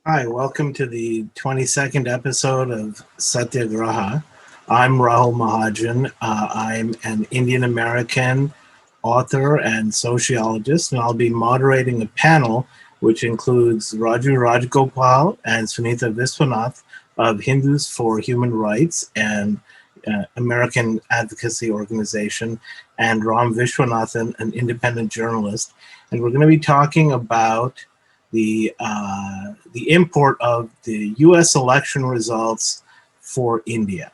Hi, welcome to the 22nd episode of Satyagraha. I'm Rahul Mahajan. I'm an Indian American author and sociologist, and I'll be moderating a panel which includes Rajagopal and Sunita Viswanath of Hindus for Human Rights and American Advocacy Organization, and Ram Viswanathan, an independent journalist. And we're going to be talking about the import of the U.S. election results for India.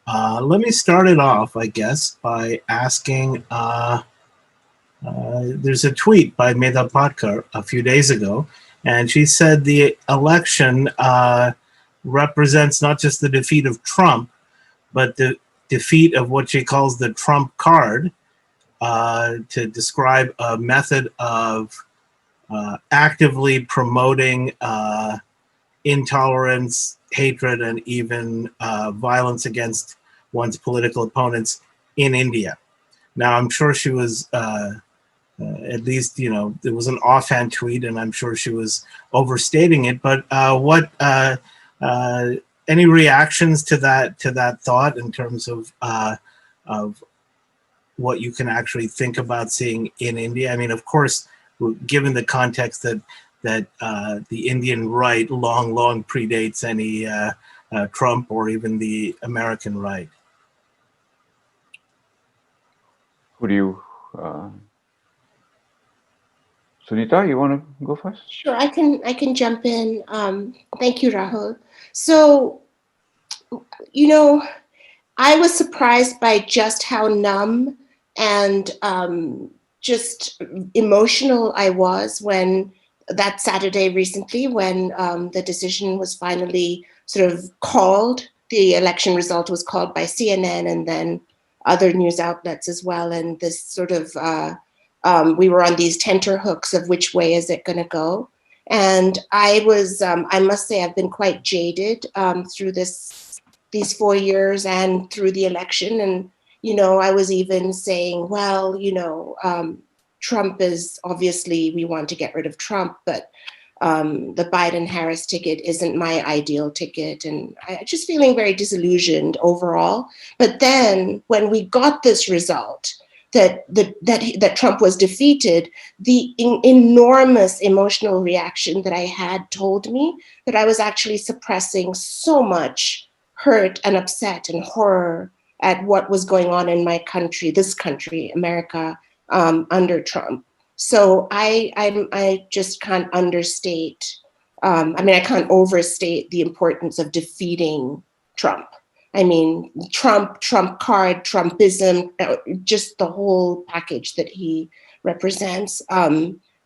Let me start it off, I guess, by asking. There's a tweet by Medha Patkar a few days ago, and she said the election represents not just the defeat of Trump, but the defeat of what she calls the Trump card, to describe a method of actively promoting intolerance, hatred, and even violence against one's political opponents in India. Now, I'm sure she was, at least, it was an offhand tweet, and I'm sure she was overstating it. But any reactions to that thought in terms of what you can actually think about seeing in India? I mean, of course, given the context that the Indian right long predates any Trump or even the American right. Who do you, Sunita, you want to go first? Sure, I can jump in. Thank you, Rahul. So, I was surprised by just how numb and just emotional I was when that Saturday recently, when the decision was finally sort of called. The election result was called by CNN and then other news outlets as well. And this sort of, we were on these tenterhooks of which way is it going to go. And I was, I must say, I've been quite jaded through these 4 years and through the election. And I was even saying, well, Trump is obviously, we want to get rid of Trump, but the Biden-Harris ticket isn't my ideal ticket. And I just feeling very disillusioned overall. But then when we got this result, that Trump was defeated, the enormous emotional reaction that I had told me that I was actually suppressing so much hurt and upset and horror at what was going on in my country, this country, America, under Trump. So I just can't understate. I can't overstate the importance of defeating Trump. I mean, Trump card, Trumpism, just the whole package that he represents.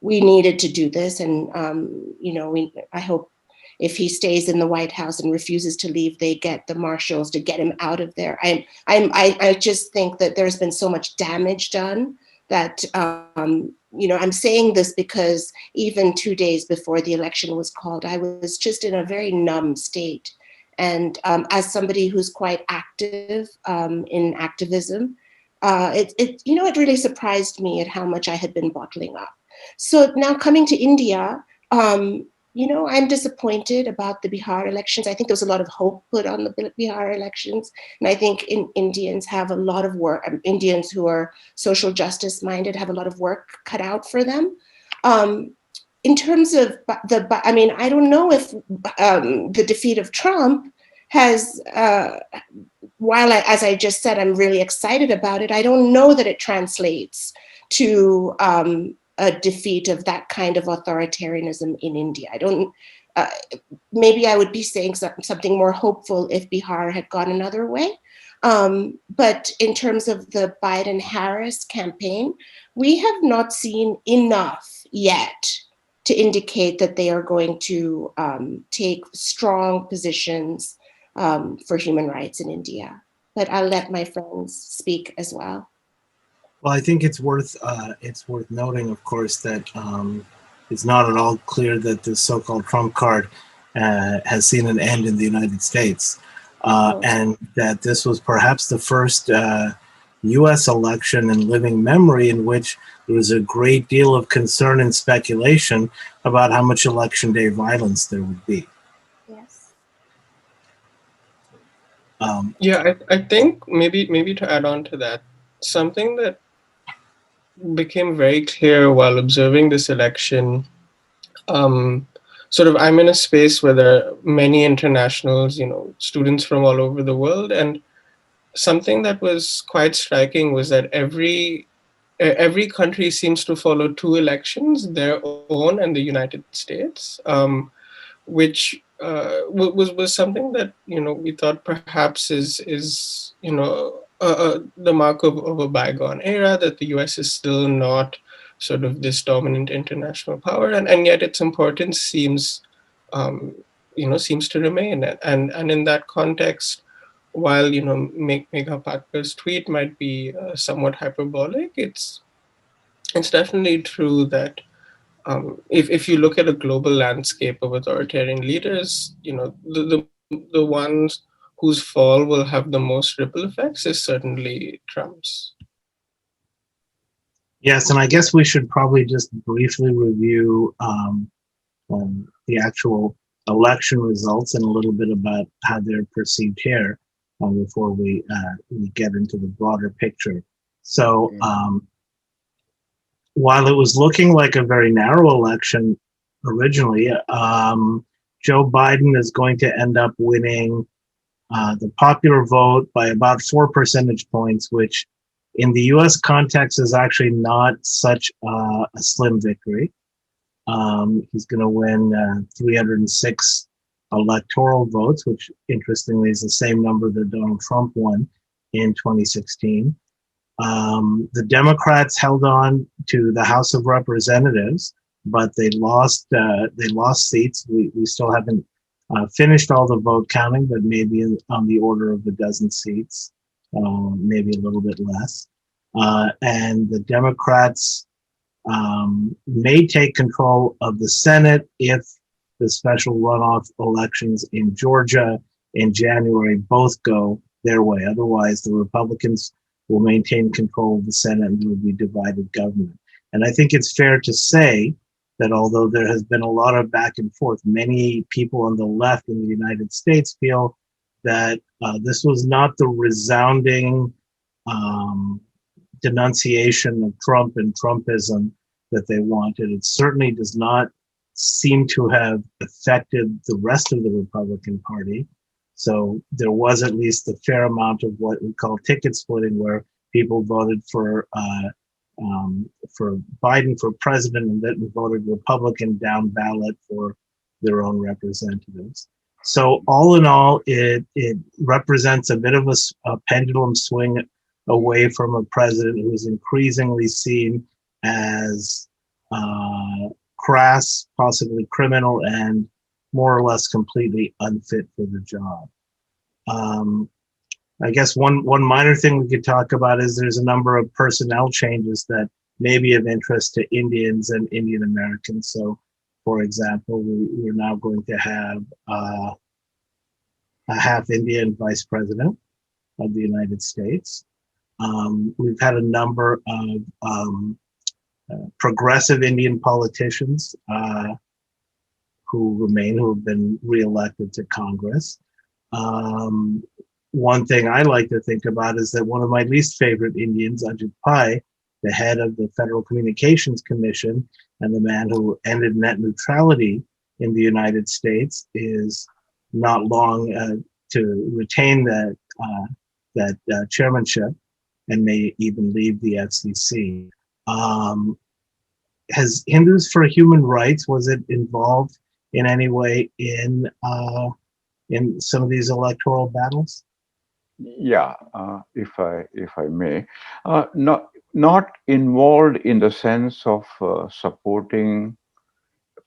We needed to do this, and I hope if he stays in the White House and refuses to leave, they get the marshals to get him out of there. I just think that there's been so much damage done that, I'm saying this because even 2 days before the election was called, I was just in a very numb state. And as somebody who's quite active in activism, it really surprised me at how much I had been bottling up. So now coming to India, I'm disappointed about the Bihar elections. I think there was a lot of hope put on the Bihar elections. And I think Indians have a lot of work, Indians who are social justice minded have a lot of work cut out for them. In terms of I don't know if the defeat of Trump has, while as I just said, I'm really excited about it, I don't know that it translates to a defeat of that kind of authoritarianism in India. I don't, maybe I would be saying something more hopeful if Bihar had gone another way. But in terms of the Biden-Harris campaign, we have not seen enough yet to indicate that they are going to take strong positions for human rights in India. But I'll let my friends speak as well. Well, I think it's worth noting, of course, that it's not at all clear that the so-called Trump card has seen an end in the United States, and that this was perhaps the first US election in living memory, in which there was a great deal of concern and speculation about how much election day violence there would be. Yes. Yeah, I think maybe to add on to that, something that became very clear while observing this election, sort of I'm in a space where there are many internationals, students from all over the world, and something that was quite striking was that every country seems to follow two elections, their own and the United States, which was something that we thought perhaps is the mark of a bygone era, that the US is still not sort of this dominant international power, and yet its importance seems seems to remain, and in that context, while Megha Patkar's tweet might be somewhat hyperbolic, it's definitely true that if you look at a global landscape of authoritarian leaders, the ones whose fall will have the most ripple effects is certainly Trump's. Yes, and I guess we should probably just briefly review the actual election results and a little bit about how they're perceived here before we get into the broader picture. So while it was looking like a very narrow election originally, Joe Biden is going to end up winning the popular vote by about 4 percentage points, which in the US context is actually not such a slim victory. He's going to win 306 electoral votes, which interestingly is the same number that Donald Trump won in 2016. The Democrats held on to the House of Representatives, but they lost seats. We still haven't finished all the vote counting, but maybe on the order of a dozen seats, maybe a little bit less. And the Democrats may take control of the Senate if the special runoff elections in Georgia in January both go their way. Otherwise, the Republicans will maintain control of the Senate and there will be divided government. And I think it's fair to say that although there has been a lot of back and forth, many people on the left in the United States feel that this was not the resounding denunciation of Trump and Trumpism that they wanted. It certainly does not seem to have affected the rest of the Republican Party. So there was at least a fair amount of what we call ticket splitting, where people voted for Biden for president and then voted Republican down ballot for their own representatives. So all in all, it represents a bit of a pendulum swing away from a president who is increasingly seen as crass, possibly criminal, and more or less completely unfit for the job. I guess one minor thing we could talk about is there's a number of personnel changes that may be of interest to Indians and Indian Americans. So, for example, we're now going to have a half Indian vice president of the United States. We've had a number of progressive Indian politicians who have been reelected to Congress. One thing I like to think about is that one of my least favorite Indians, Ajit Pai, the head of the Federal Communications Commission and the man who ended net neutrality in the United States, is not long to retain that chairmanship and may even leave the FCC. Has Hindus for Human Rights, was it involved in any way in some of these electoral battles? Yeah, if I may, not involved in the sense of supporting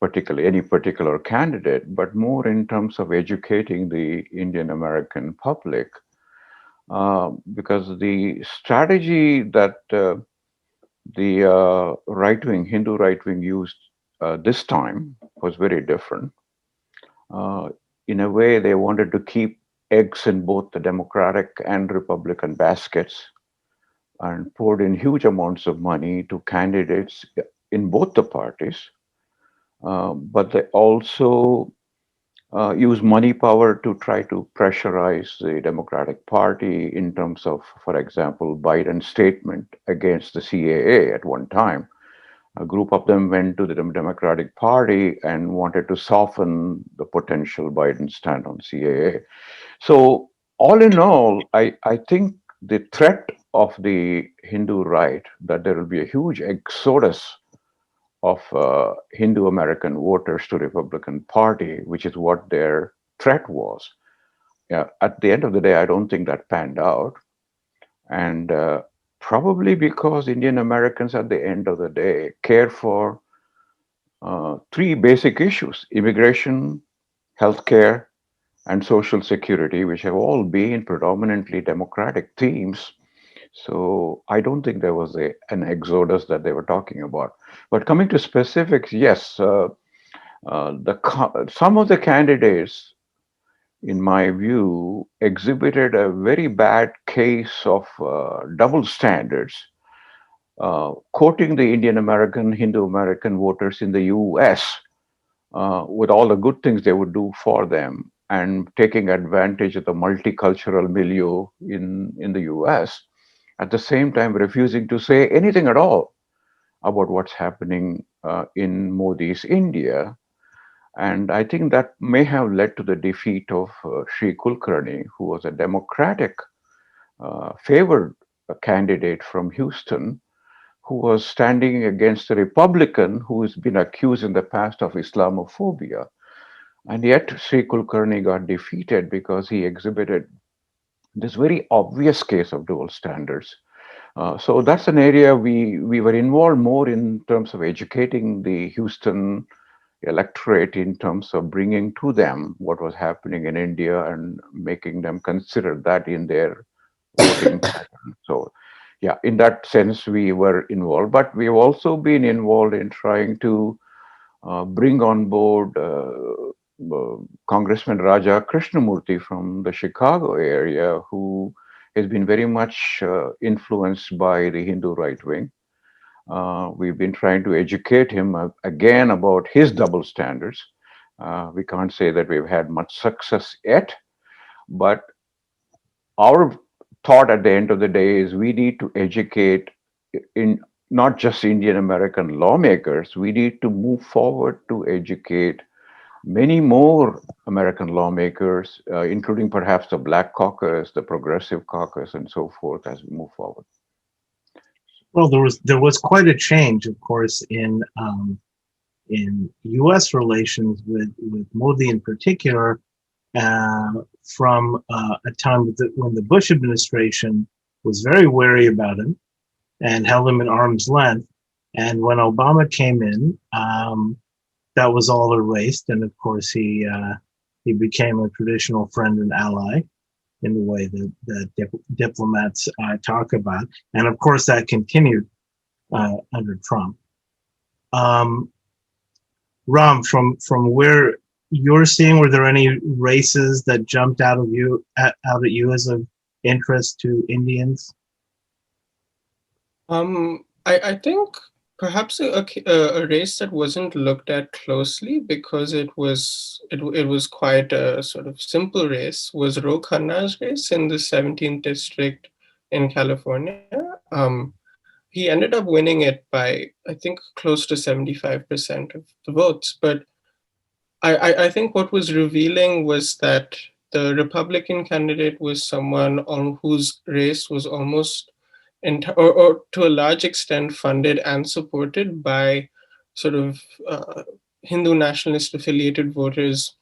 any particular candidate, but more in terms of educating the Indian American public, because the strategy that the Hindu right wing used this time was very different. In a way, they wanted to keep eggs in both the Democratic and Republican baskets. and poured in huge amounts of money to candidates in both the parties. But they also use money power to try to pressurize the Democratic Party in terms of, for example, Biden's statement against the CAA at one time. A group of them went to the Democratic Party and wanted to soften the potential Biden stand on CAA. So, all in all, I think the threat of the Hindu right that there will be a huge exodus of Hindu American voters to Republican Party, which is what their threat was. Yeah, at the end of the day, I don't think that panned out, and probably because Indian Americans, at the end of the day, care for three basic issues: immigration, healthcare, and social security, which have all been predominantly Democratic themes. So I don't think there was an exodus that they were talking about. But coming to specifics, yes, some of the candidates, in my view, exhibited a very bad case of double standards, quoting the Indian American, Hindu American voters in the US with all the good things they would do for them, and taking advantage of the multicultural milieu in the US, at the same time refusing to say anything at all about what's happening in Modi's India. And I think that may have led to the defeat of Sri Kulkarni, who was a Democratic favored candidate from Houston, who was standing against a Republican who has been accused in the past of Islamophobia. And yet Sri Kulkarni got defeated because he exhibited this very obvious case of dual standards. So that's an area we were involved more in terms of educating the Houston electorate, in terms of bringing to them what was happening in India and making them consider that in their voting pattern. So, yeah, in that sense, we were involved, but we've also been involved in trying to bring on board Congressman Raja Krishnamurthy from the Chicago area, who has been very much influenced by the Hindu right wing. We've been trying to educate him again about his double standards. We can't say that we've had much success yet, but our thought at the end of the day is we need to educate in not just Indian American lawmakers, we need to move forward to educate many more American lawmakers, including perhaps the Black Caucus, the Progressive Caucus, and so forth as we move forward. Well, there was quite a change, of course, in U.S. relations with Modi in particular, from a time when the Bush administration was very wary about him and held him at arm's length, and when Obama came in, that was all erased, and of course he became a traditional friend and ally in the way that diplomats talk about. And of course, that continued under Trump. Ram, from where you're seeing, were there any races that jumped out at you as of interest to Indians? I think perhaps a race that wasn't looked at closely because it was quite a sort of simple race was Ro Khanna's race in the 17th district in California. He ended up winning it by, I think, close to 75% of the votes. But I think what was revealing was that the Republican candidate was someone on whose race was almost or to a large extent funded and supported by sort of Hindu nationalist affiliated voters,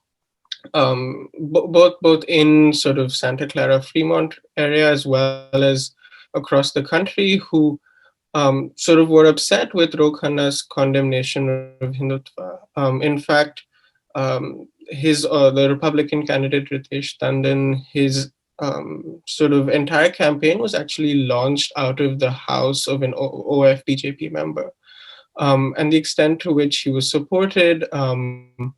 both in sort of Santa Clara, Fremont area, as well as across the country, who sort of were upset with Ro Khanna's condemnation of Hindutva. In fact, the Republican candidate Ritesh Tandon, his sort of entire campaign was actually launched out of the house of an OF-BJP member. And the extent to which he was supported, an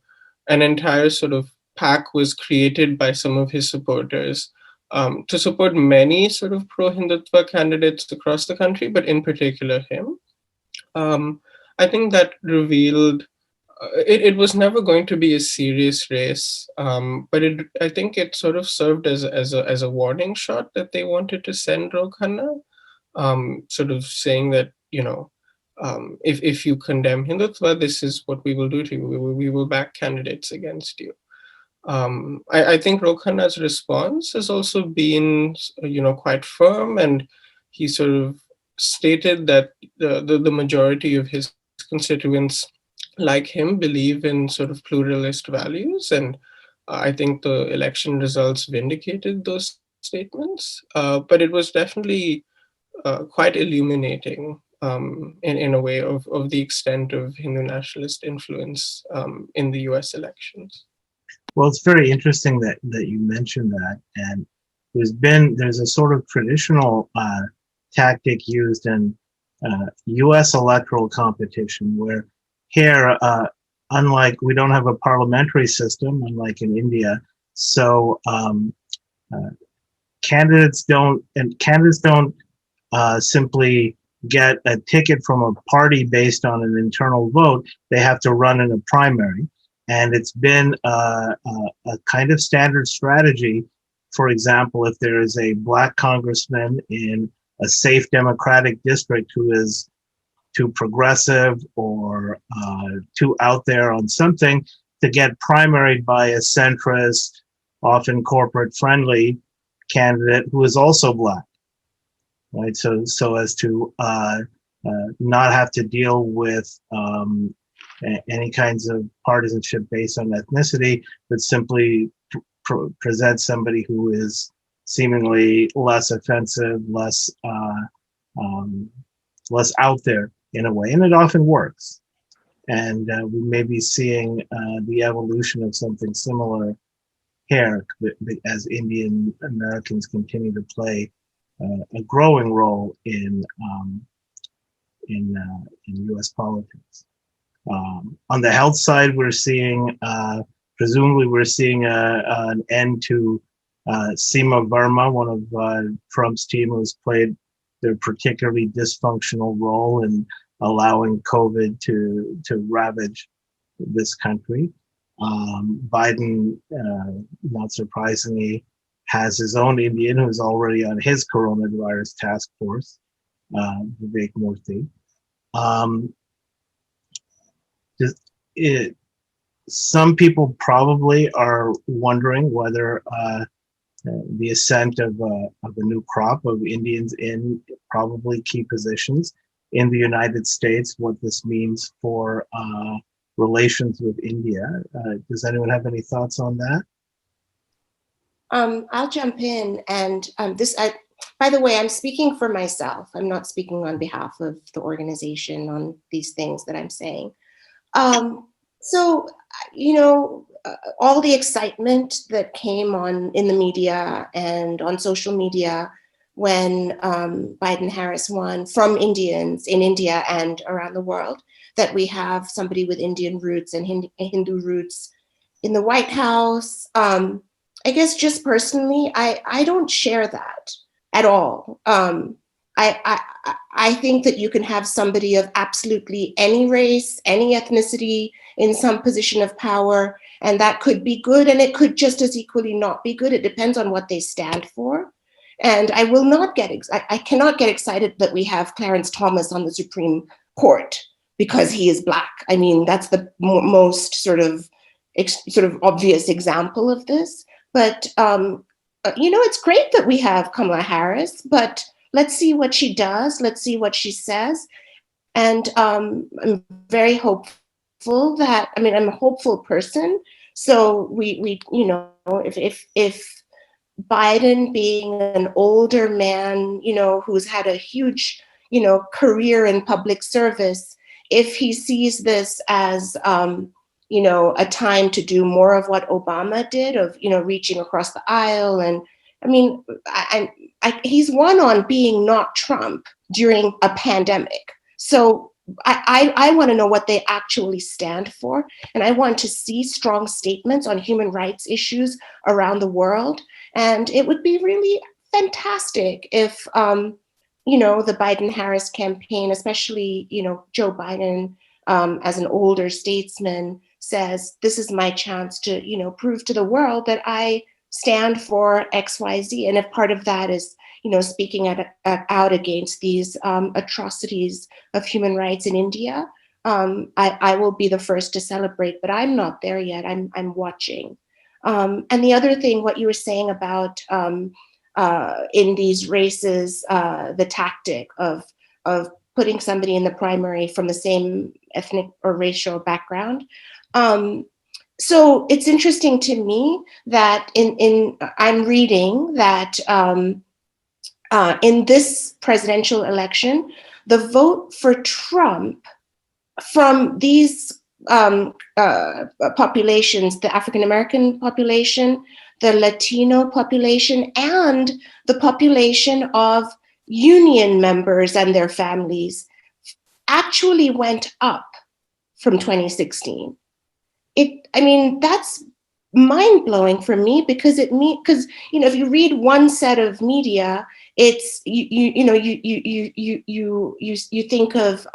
entire sort of pack was created by some of his supporters to support many sort of pro-Hindutva candidates across the country, but in particular him. I think that revealed it was never going to be a serious race, but I think it sort of served as a warning shot that they wanted to send Rao Khanna, sort of saying that, if you condemn Hindutva, this is what we will do to you. We will back candidates against you. I think Rao Khanna's response has also been, quite firm, and he sort of stated that the majority of his constituents, like him, believe in sort of pluralist values, and I think the election results vindicated those statements. But it was definitely quite illuminating in a way of the extent of Hindu nationalist influence in the US elections. Well, it's very interesting that you mentioned that, and there's a sort of traditional tactic used in U.S. electoral competition, where here, unlike we don't have a parliamentary system, unlike in India, so candidates don't simply get a ticket from a party based on an internal vote. They have to run in a primary. And it's been a kind of standard strategy. For example, if there is a black congressman in a safe Democratic district who is too progressive or too out there on something, to get primaried by a centrist, often corporate-friendly candidate who is also black, right? So as to not have to deal with any kinds of partisanship based on ethnicity, but simply present somebody who is seemingly less offensive, less out there in a way, and it often works. And we may be seeing the evolution of something similar here as Indian Americans continue to play a growing role in U.S. politics. On the health side, we're seeing, presumably we're seeing an end to Seema Verma, one of Trump's team, who's played their particularly dysfunctional role in allowing COVID to ravage this country. Biden, not surprisingly, has his own Indian who's already on his coronavirus task force, Vivek Murthy. Some people probably are wondering whether the ascent of a new crop of Indians in probably key positions in the United States, what this means for relations with India. Does anyone have any thoughts on that? I'll jump in, and by the way, I'm speaking for myself. I'm not speaking on behalf of the organization on these things that I'm saying. So, all the excitement that came in the media and on social media when Biden-Harris won from Indians in India and around the world, that we have somebody with Indian roots and Hindu roots in the White House. I guess just personally, I don't share that at all. I think that you can have somebody of absolutely any race, any ethnicity in some position of power, and that could be good, and it could just as equally not be good. It depends on what they stand for. And I will not I cannot get excited that we have Clarence Thomas on the Supreme Court because he is Black. I mean, that's the most sort of obvious example of this. But, it's great that we have Kamala Harris, but let's see what she does. Let's see what she says. And I'm very hopeful I'm a hopeful person. So we if Biden, being an older man, who's had a huge, career in public service, if he sees this as, a time to do more of what Obama did, of, reaching across the aisle. And I mean, he's won on being not Trump during a pandemic. So I want to know what they actually stand for. And I want to see strong statements on human rights issues around the world. And it would be really fantastic if, the Biden-Harris campaign, especially, Joe Biden, as an older statesman, says, this is my chance to, prove to the world that I stand for XYZ. And if part of that is, speaking out against these atrocities of human rights in India, I will be the first to celebrate, but I'm not there yet. I'm watching. And the other thing, what you were saying about in these races, the tactic of putting somebody in the primary from the same ethnic or racial background. So it's interesting to me that I'm reading that in this presidential election, the vote for Trump from these populations, the African-American population, the Latino population, and the population of union members and their families actually went up from 2016. That's mind-blowing for me, because if you read one set of media, it's you think of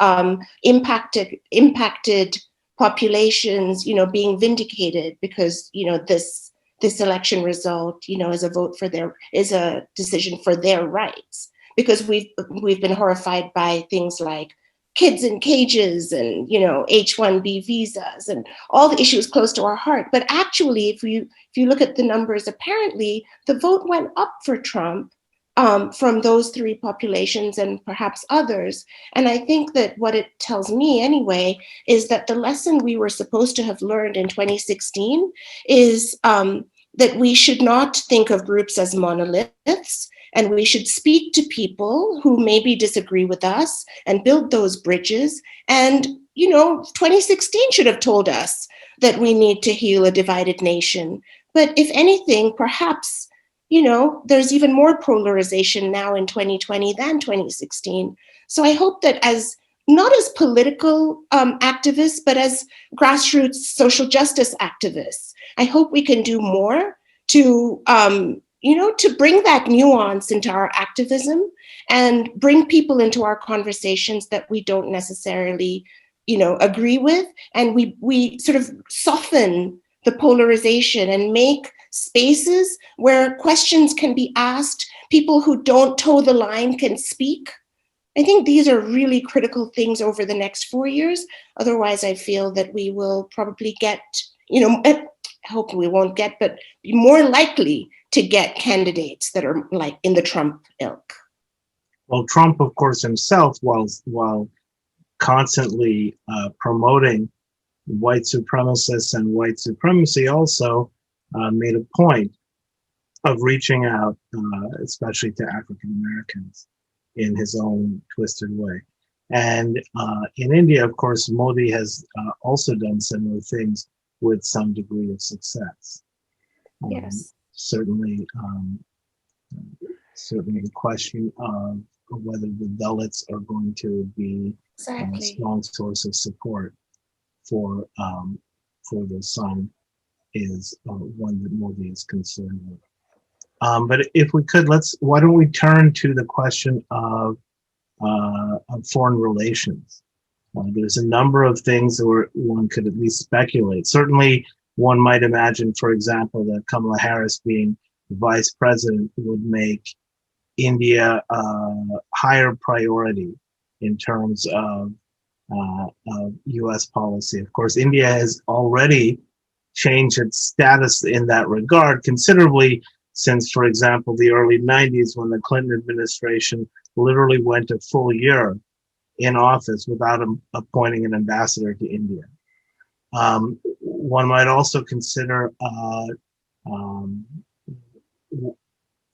impacted populations being vindicated because this election result is a decision for their rights, because we've been horrified by things like kids in cages and H-1B visas and all the issues close to our heart. But actually, if you look at the numbers, apparently the vote went up for Trump from those three populations and perhaps others. And I think that what it tells me anyway is that the lesson we were supposed to have learned in 2016 is that we should not think of groups as monoliths, and we should speak to people who maybe disagree with us and build those bridges. And, 2016 should have told us that we need to heal a divided nation. But if anything, perhaps, there's even more polarization now in 2020 than 2016. So I hope that not as political activists, but as grassroots social justice activists, I hope we can do more to bring that nuance into our activism and bring people into our conversations that we don't necessarily, agree with. And we sort of soften the polarization and make spaces where questions can be asked, people who don't toe the line can speak. I think these are really critical things over the next 4 years. Otherwise, I feel that we will probably get, I hope we won't get, but be more likely to get candidates that are like in the Trump ilk. Well, Trump, of course, himself, while constantly promoting white supremacists and white supremacy, also made a point of reaching out, especially to African Americans, in his own twisted way. And in India, of course, Modi has also done similar things with some degree of success. Yes. Certainly the question of whether the Dalits are going to be a strong source of support for the son is one that Modi is concerned with. But if we could, why don't we turn to the question of foreign relations? There's a number of things where one could at least speculate. Certainly, one might imagine, for example, that Kamala Harris being vice president would make India a higher priority in terms of U.S. policy. Of course, India has already changed its status in that regard considerably since, for example, the early 90s, when the Clinton administration literally went a full year in office without appointing an ambassador to India. One might also consider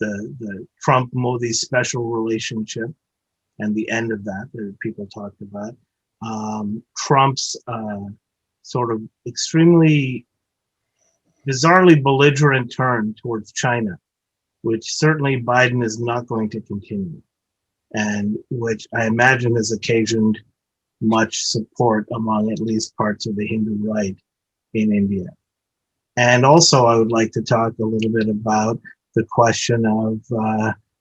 the Trump-Modi special relationship and the end of that people talked about. Trump's sort of extremely bizarrely belligerent turn towards China, which certainly Biden is not going to continue, and which I imagine has occasioned much support among at least parts of the Hindu right in India. And also, I would like to talk a little bit about the question of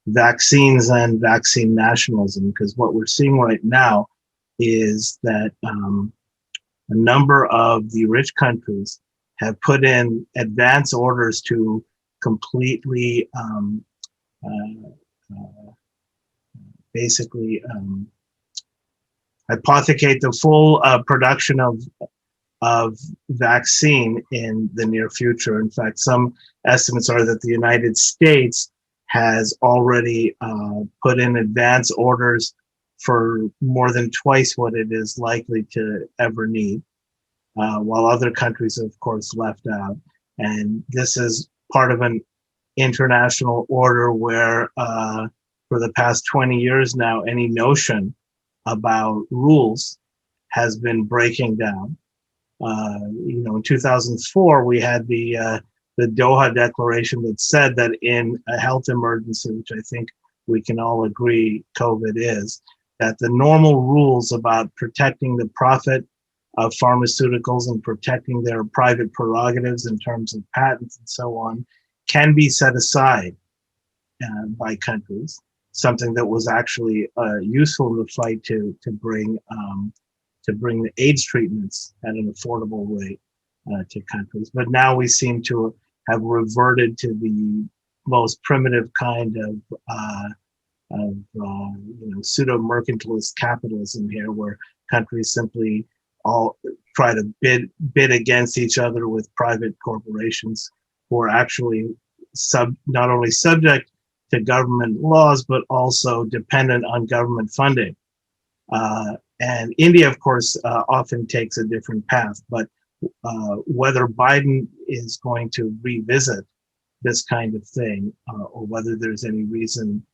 vaccines and vaccine nationalism, because what we're seeing right now is that a number of the rich countries have put in advance orders to completely basically hypothecate the full production of vaccine in the near future. In fact, some estimates are that the United States has already put in advance orders for more than twice what it is likely to ever need, while other countries, of course, left out. And this is part of an international order where for the past 20 years now, any notion about rules has been breaking down. In 2004, we had the Doha Declaration that said that in a health emergency, which I think we can all agree COVID is, that the normal rules about protecting the profit of pharmaceuticals and protecting their private prerogatives in terms of patents and so on can be set aside by countries, something that was actually useful in the fight to bring the AIDS treatments at an affordable rate to countries. But now we seem to have reverted to the most primitive kind of pseudo-mercantilist capitalism here, where countries simply all try to bid against each other with private corporations who are actually not only subject to government laws, but also dependent on government funding. And India, of course, often takes a different path, but whether Biden is going to revisit this kind of thing, or whether there's any reason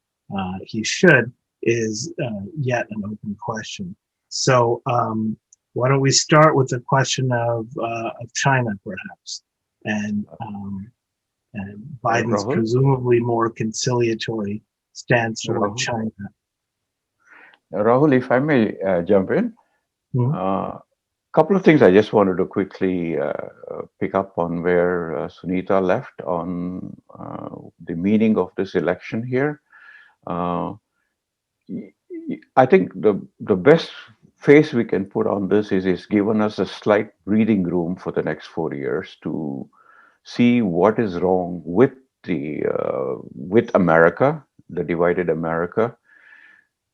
he should, is yet an open question. So why don't we start with the question of China, perhaps, and Biden's Rahul? presumably more conciliatory stance toward China. Rahul, if I may jump in, couple of things I just wanted to quickly pick up on where Sunita left on the meaning of this election here. I think the best face we can put on this is it's given us a slight breathing room for the next 4 years to see what is wrong with with America, the divided America.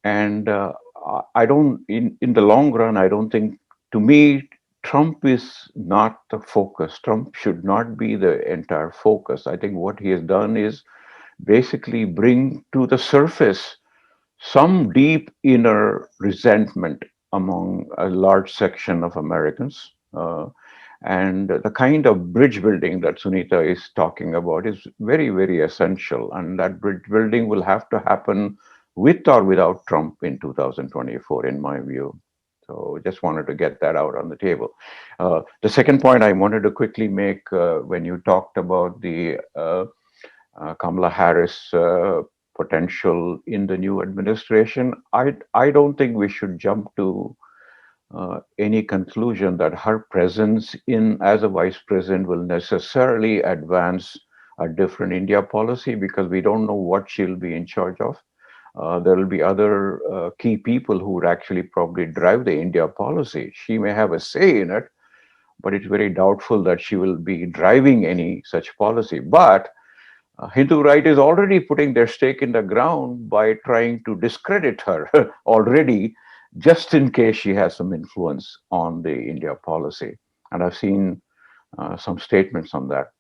And I don't, in the long run, I don't think, to me, Trump is not the focus. Trump should not be the entire focus. I think what he has done is basically bring to the surface some deep inner resentment among a large section of Americans. And the kind of bridge building that Sunita is talking about is very, very essential. And that bridge building will have to happen with or without Trump in 2024, in my view. So just wanted to get that out on the table. The second point I wanted to quickly make when you talked about the Kamala Harris potential in the new administration, I don't think we should jump to any conclusion that her presence as a vice president will necessarily advance a different India policy, because we don't know what she'll be in charge of. There will be other key people who would actually probably drive the India policy. She may have a say in it, but it's very doubtful that she will be driving any such policy. But Hindu right is already putting their stake in the ground by trying to discredit her already, just in case she has some influence on the India policy. And I've seen some statements on that.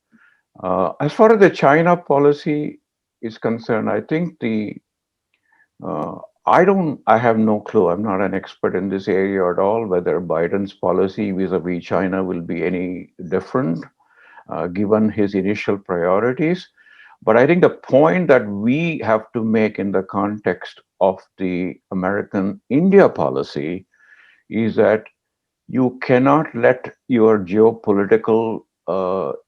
As far as the China policy is concerned, I think I have no clue. I'm not an expert in this area at all, whether Biden's policy vis-a-vis China will be any different, given his initial priorities. But I think the point that we have to make in the context of the American India policy is that you cannot let your geopolitical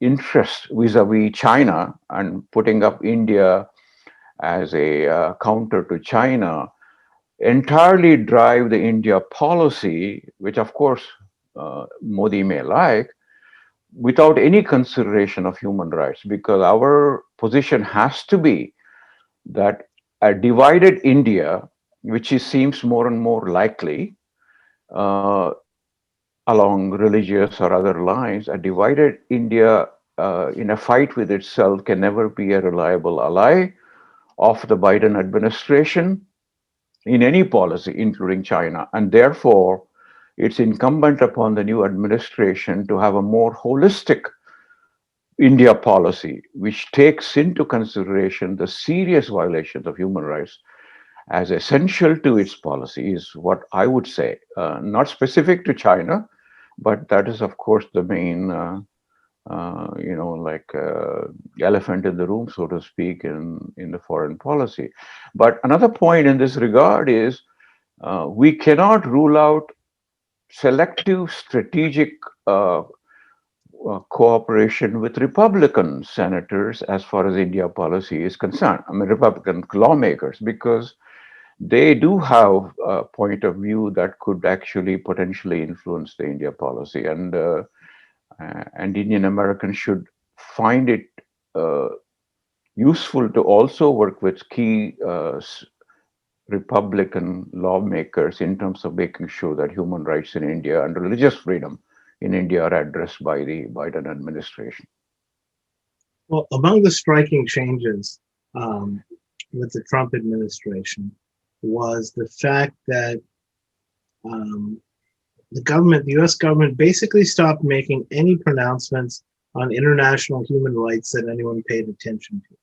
interest vis-a-vis China and putting up India as a counter to China entirely drive the India policy, which of course Modi may like, without any consideration of human rights, because our position has to be that a divided India, which seems more and more likely uh, along religious or other lines, a divided India in a fight with itself can never be a reliable ally of the Biden administration in any policy, including China. And therefore, it's incumbent upon the new administration to have a more holistic India policy, which takes into consideration the serious violations of human rights as essential to its policy, is what I would say. Not specific to China, but that is, of course, the main, elephant in the room, so to speak, in the foreign policy. But another point in this regard is we cannot rule out selective strategic cooperation with Republican senators as far as India policy is concerned. I mean, Republican lawmakers, because they do have a point of view that could actually potentially influence the India policy, and Indian Americans should find it useful to also work with key Republican lawmakers in terms of making sure that human rights in India and religious freedom in India are addressed by the Biden administration. Well, among the striking changes with the Trump administration was the fact that the U.S. government basically stopped making any pronouncements on international human rights that anyone paid attention to.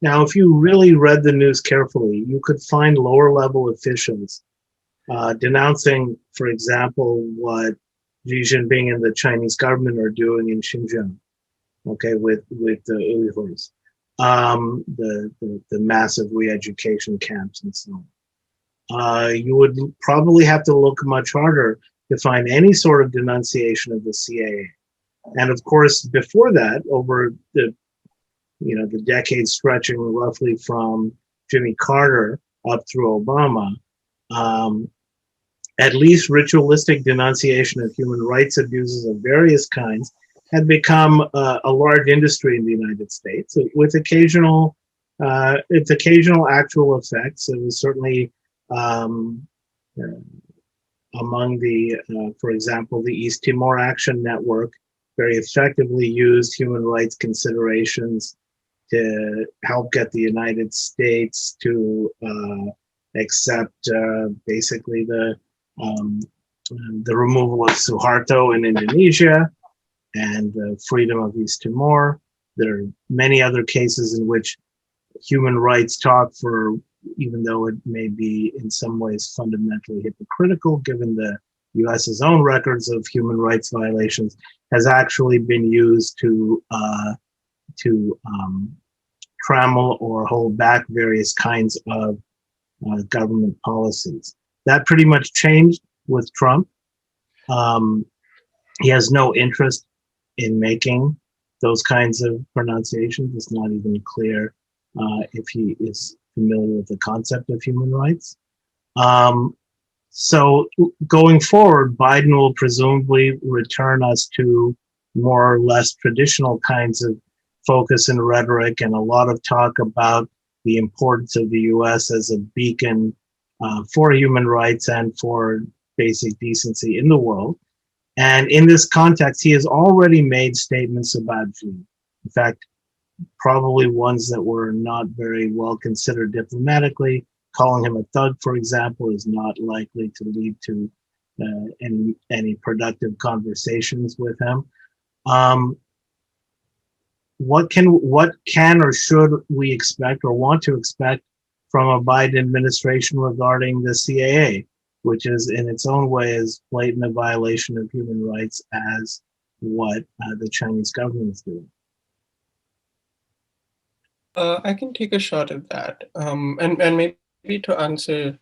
Now, if you really read the news carefully, you could find lower level officials denouncing, for example, what Xi Jinping and the Chinese government are doing in Xinjiang, okay, with the Uyghurs, the massive re-education camps and so on. You would probably have to look much harder to find any sort of denunciation of the CAA. And of course, before that, over the decades stretching roughly from Jimmy Carter up through Obama, at least ritualistic denunciation of human rights abuses of various kinds had become a large industry in the United States with occasional actual effects. It was certainly among for example, the East Timor Action Network very effectively used human rights considerations to help get the United States to accept basically the removal of Suharto in Indonesia and the freedom of East Timor. There are many other cases in which human rights talk, even though it may be in some ways fundamentally hypocritical, given the U.S.'s own records of human rights violations, has actually been used to trammel or hold back various kinds of government policies. That pretty much changed with Trump. He has no interest in making those kinds of pronunciations. It's not even clear if he is familiar with the concept of human rights. So going forward, Biden will presumably return us to more or less traditional kinds of focus and rhetoric, and a lot of talk about the importance of the U.S. as a beacon for human rights and for basic decency in the world. And in this context, he has already made statements about Xi. In fact, probably ones that were not very well considered diplomatically. Calling him a thug, for example, is not likely to lead to any productive conversations with him. What can or should we expect or want to expect from a Biden administration regarding the CAA, which is in its own way as blatant a violation of human rights as what the Chinese government is doing? I can take a shot at that. And maybe to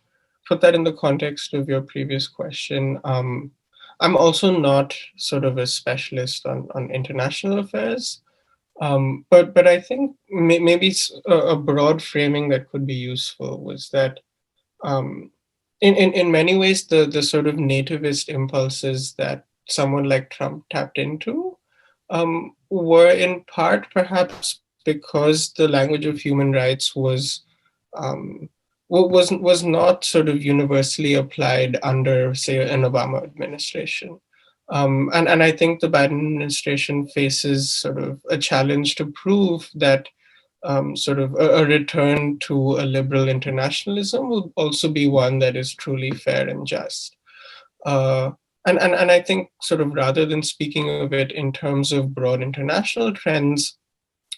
put that in the context of your previous question, I'm also not sort of a specialist on international affairs, but I think maybe a broad framing that could be useful was that in many ways, the sort of nativist impulses that someone like Trump tapped into were in part perhaps because the language of human rights um, was not sort of universally applied under, say, an Obama administration. And I think the Biden administration faces sort of a challenge to prove that sort of a return to a liberal internationalism will also be one that is truly fair and just. And I think sort of rather than speaking of it in terms of broad international trends,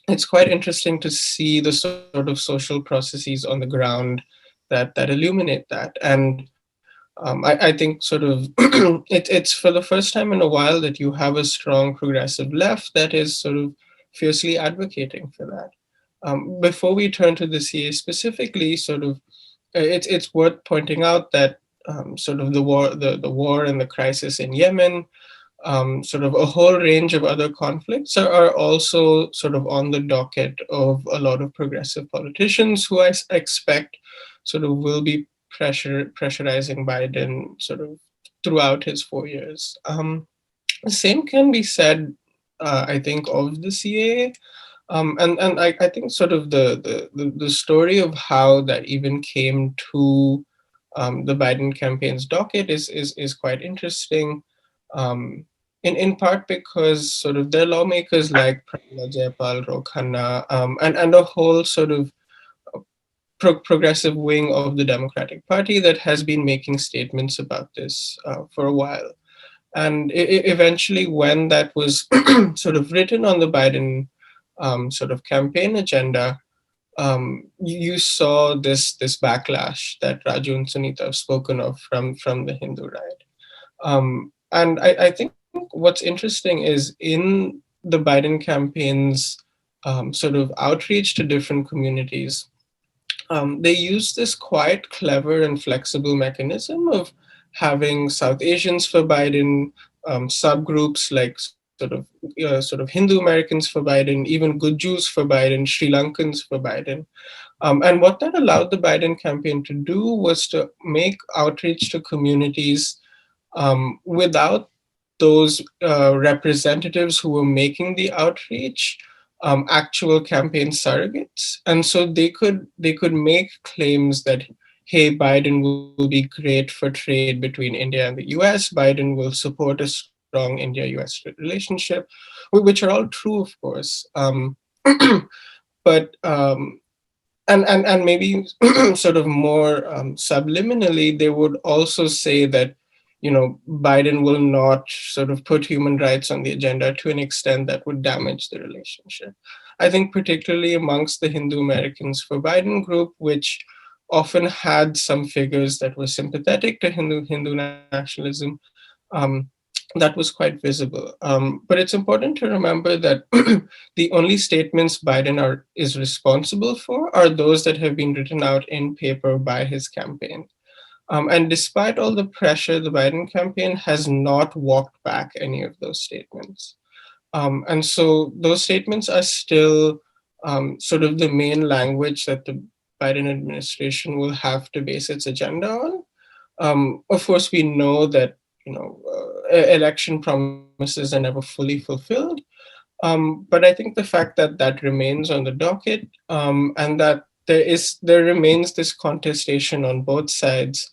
it's quite interesting to see the sort of social processes on the ground that illuminate that. And I think sort of it's for the first time in a while that you have a strong progressive left that is sort of fiercely advocating for that. Before we turn to the CA specifically, sort of, it's worth pointing out that sort of the war and the crisis in Yemen, sort of a whole range of other conflicts are also sort of on the docket of a lot of progressive politicians who I expect sort of will be pressurizing Biden sort of throughout his 4 years. The same can be said, I think, of the CAA. And I think sort of the story of how that even came to the Biden campaign's docket is quite interesting. In part because sort of their lawmakers like Rajagopal, Khanna, and a whole sort of progressive wing of the Democratic Party that has been making statements about this for a while. And eventually, when that was sort of written on the Biden sort of campaign agenda, you saw this backlash that Raju and Sunita have spoken of from the Hindu right. And I think what's interesting is in the Biden campaign's sort of outreach to different communities, they use this quite clever and flexible mechanism of having South Asians for Biden, subgroups like sort of Hindu Americans for Biden, even Gujus for Biden, Sri Lankans for Biden. And what that allowed the Biden campaign to do was to make outreach to communities without those representatives who were making the outreach actual campaign surrogates. And so they could make claims that, hey, Biden will be great for trade between India and the US, Biden will support a strong India-US relationship, which are all true, of course. But and maybe sort of more subliminally, they would also say that, you know, Biden will not sort of put human rights on the agenda to an extent that would damage the relationship. I think particularly amongst the Hindu Americans for Biden group, which often had some figures that were sympathetic to Hindu nationalism, that was quite visible. But it's important to remember that the only statements Biden is responsible for are those that have been written out in paper by his campaign. And despite all the pressure, the Biden campaign has not walked back any of those statements. And so those statements are still sort of the main language that the Biden administration will have to base its agenda on. Of course, we know that, you know, election promises are never fully fulfilled. But I think the fact that that remains on the docket and that there remains this contestation on both sides,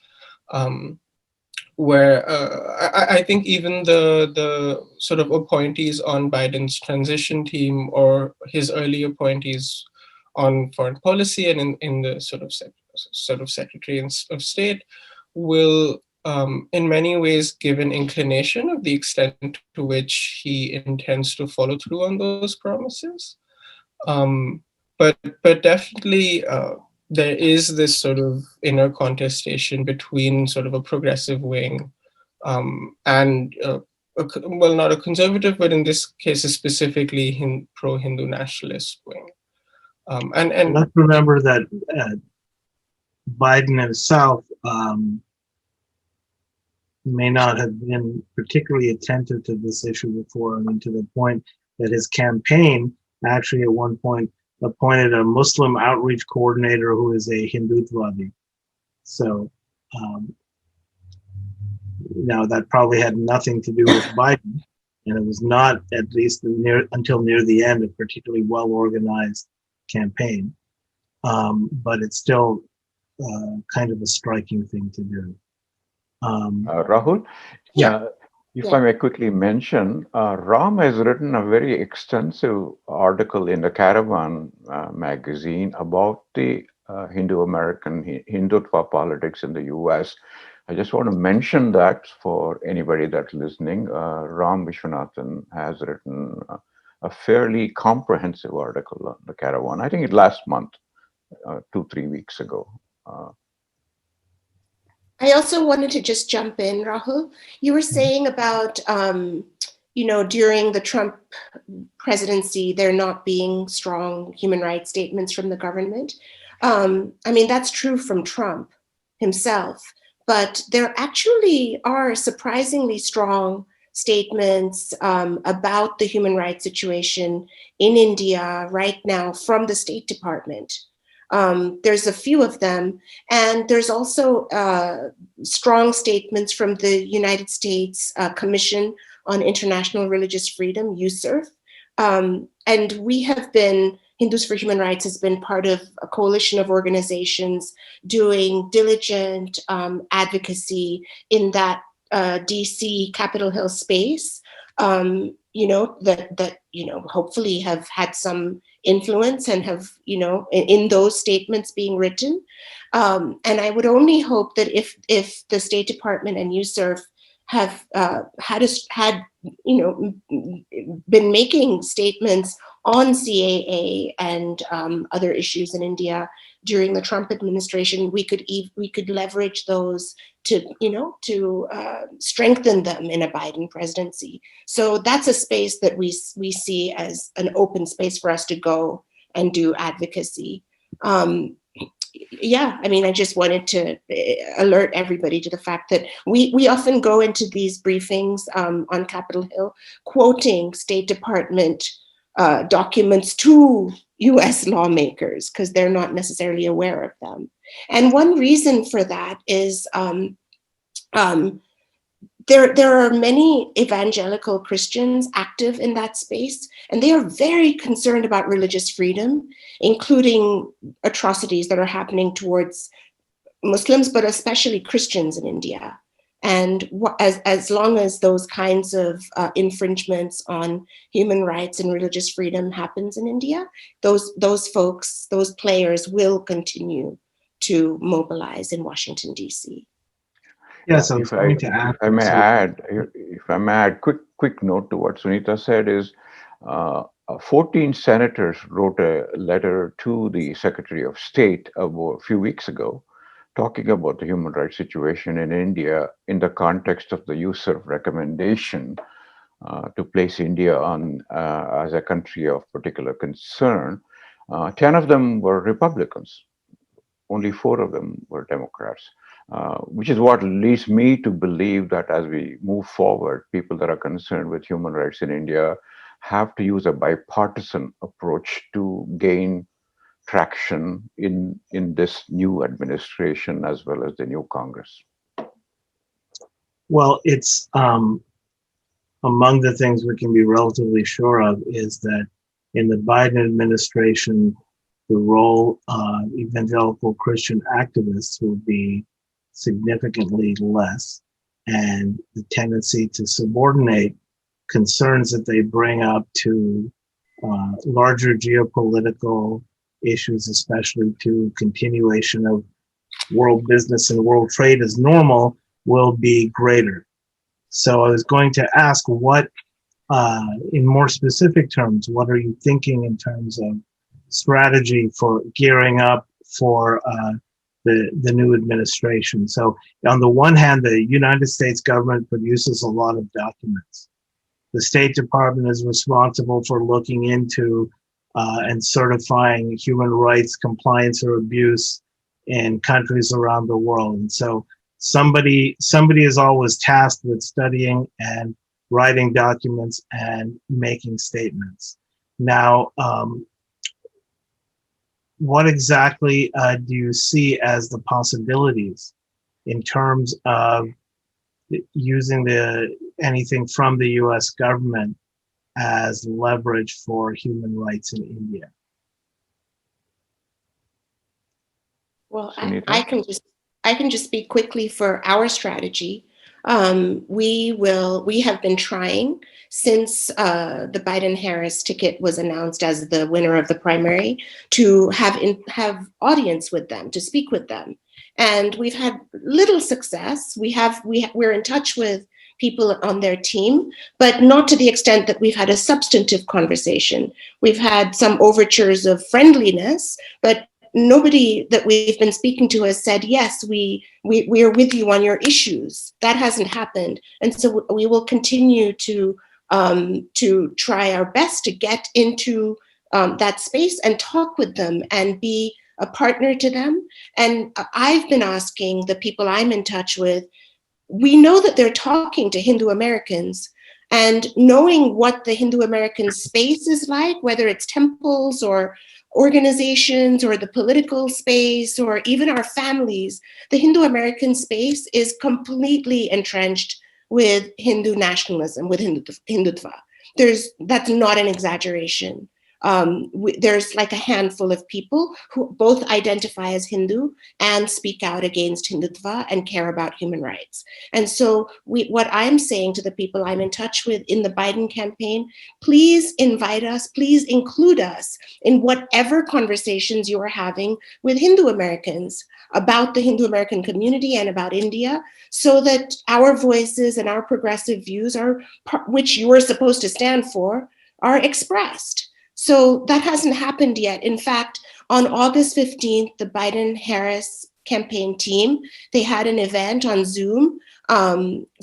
where I think even the sort of appointees on Biden's transition team or his early appointees on foreign policy and in the sort of Secretary of State will in many ways give an inclination of the extent to which he intends to follow through on those promises. But definitely there is this sort of inner contestation between sort of a progressive wing and well, not a conservative, but in this case specifically pro-Hindu nationalist wing. And let's remember that Biden himself may not have been particularly attentive to this issue before, I mean, to the point that his campaign actually at one point appointed a Muslim outreach coordinator who is a Hindutvaದಿ. So Now, that probably had nothing to do with Biden, and it was not, at least until near the end, a particularly well-organized campaign. But it's still kind of a striking thing to do. Rahul? Yeah. If I may quickly mention, Ram has written a very extensive article in the Caravan magazine about the Hindu-American Hindutva politics in the US. I just want to mention that for anybody that's listening. Ram Viswanathan has written a fairly comprehensive article on the Caravan. I think it last month, 2-3 weeks ago. I also wanted to just jump in, Rahul. You were saying about, during the Trump presidency, there not being strong human rights statements from the government. That's true from Trump himself, but there actually are surprisingly strong statements about the human rights situation in India right now from the State Department. There's a few of them, and there's also strong statements from the United States Commission on International Religious Freedom, USCIRF. And we have been, Hindus for Human Rights has been part of a coalition of organizations doing diligent advocacy in that DC Capitol Hill space, that hopefully have had some influence and have, in those statements being written. And I would only hope that if the State Department and USCIRF have been making statements on CAA and other issues in India during the Trump administration, we could leverage those to strengthen them in a Biden presidency. So that's a space that we see as an open space for us to go and do advocacy. I just wanted to alert everybody to the fact that we often go into these briefings on Capitol Hill quoting State Department documents to US lawmakers because they're not necessarily aware of them. And one reason for that is there are many evangelical Christians active in that space, and they are very concerned about religious freedom, including atrocities that are happening towards Muslims, but especially Christians in India. And as long as those kinds of infringements on human rights and religious freedom happens in India, those folks, those players will continue to mobilize in Washington, D.C. Yes, If I may add, quick note to what Sunita said is 14 senators wrote a letter to the Secretary of State a few weeks ago talking about the human rights situation in India in the context of the USCIRF recommendation to place India on as a country of particular concern. 10 of them were Republicans. Only 4 of them were Democrats. Which is what leads me to believe that as we move forward, people that are concerned with human rights in India have to use a bipartisan approach to gain traction in this new administration as well as the new Congress. Well, it's among the things we can be relatively sure of is that in the Biden administration, the role of evangelical Christian activists will be significantly less, and the tendency to subordinate concerns that they bring up to larger geopolitical issues, especially to continuation of world business and world trade as normal, will be greater. So I was going to ask what, in more specific terms, what are you thinking in terms of strategy for gearing up for the new administration? So on the one hand, the United States government produces a lot of documents. The State Department is responsible for looking into and certifying human rights compliance or abuse in countries around the world. And so somebody is always tasked with studying and writing documents and making statements. Now, what exactly do you see as the possibilities in terms of using anything from the US government as leverage for human rights in India? Well, Sunita? I can just speak quickly for our strategy. We have been trying since the Biden-Harris ticket was announced as the winner of the primary to have audience with them, to speak with them, and we've had little success. We're in touch with people on their team, but not to the extent that we've had a substantive conversation. We've had some overtures of friendliness, but nobody that we've been speaking to has said, yes, we are with you on your issues. That hasn't happened. And so we will continue to try our best to get into that space and talk with them and be a partner to them. And I've been asking the people I'm in touch with, we know that they're talking to Hindu Americans, and knowing what the Hindu American space is like, whether it's temples or organizations or the political space or even our families, the Hindu American space is completely entrenched with Hindu nationalism, with Hindutva. That's not an exaggeration. There's like a handful of people who both identify as Hindu and speak out against Hindutva and care about human rights. And so what I'm saying to the people I'm in touch with in the Biden campaign, please invite us, please include us in whatever conversations you are having with Hindu Americans about the Hindu American community and about India, so that our voices and our progressive views, which you are supposed to stand for, are expressed. So that hasn't happened yet. In fact, on August 15th, the Biden-Harris campaign team, they had an event on Zoom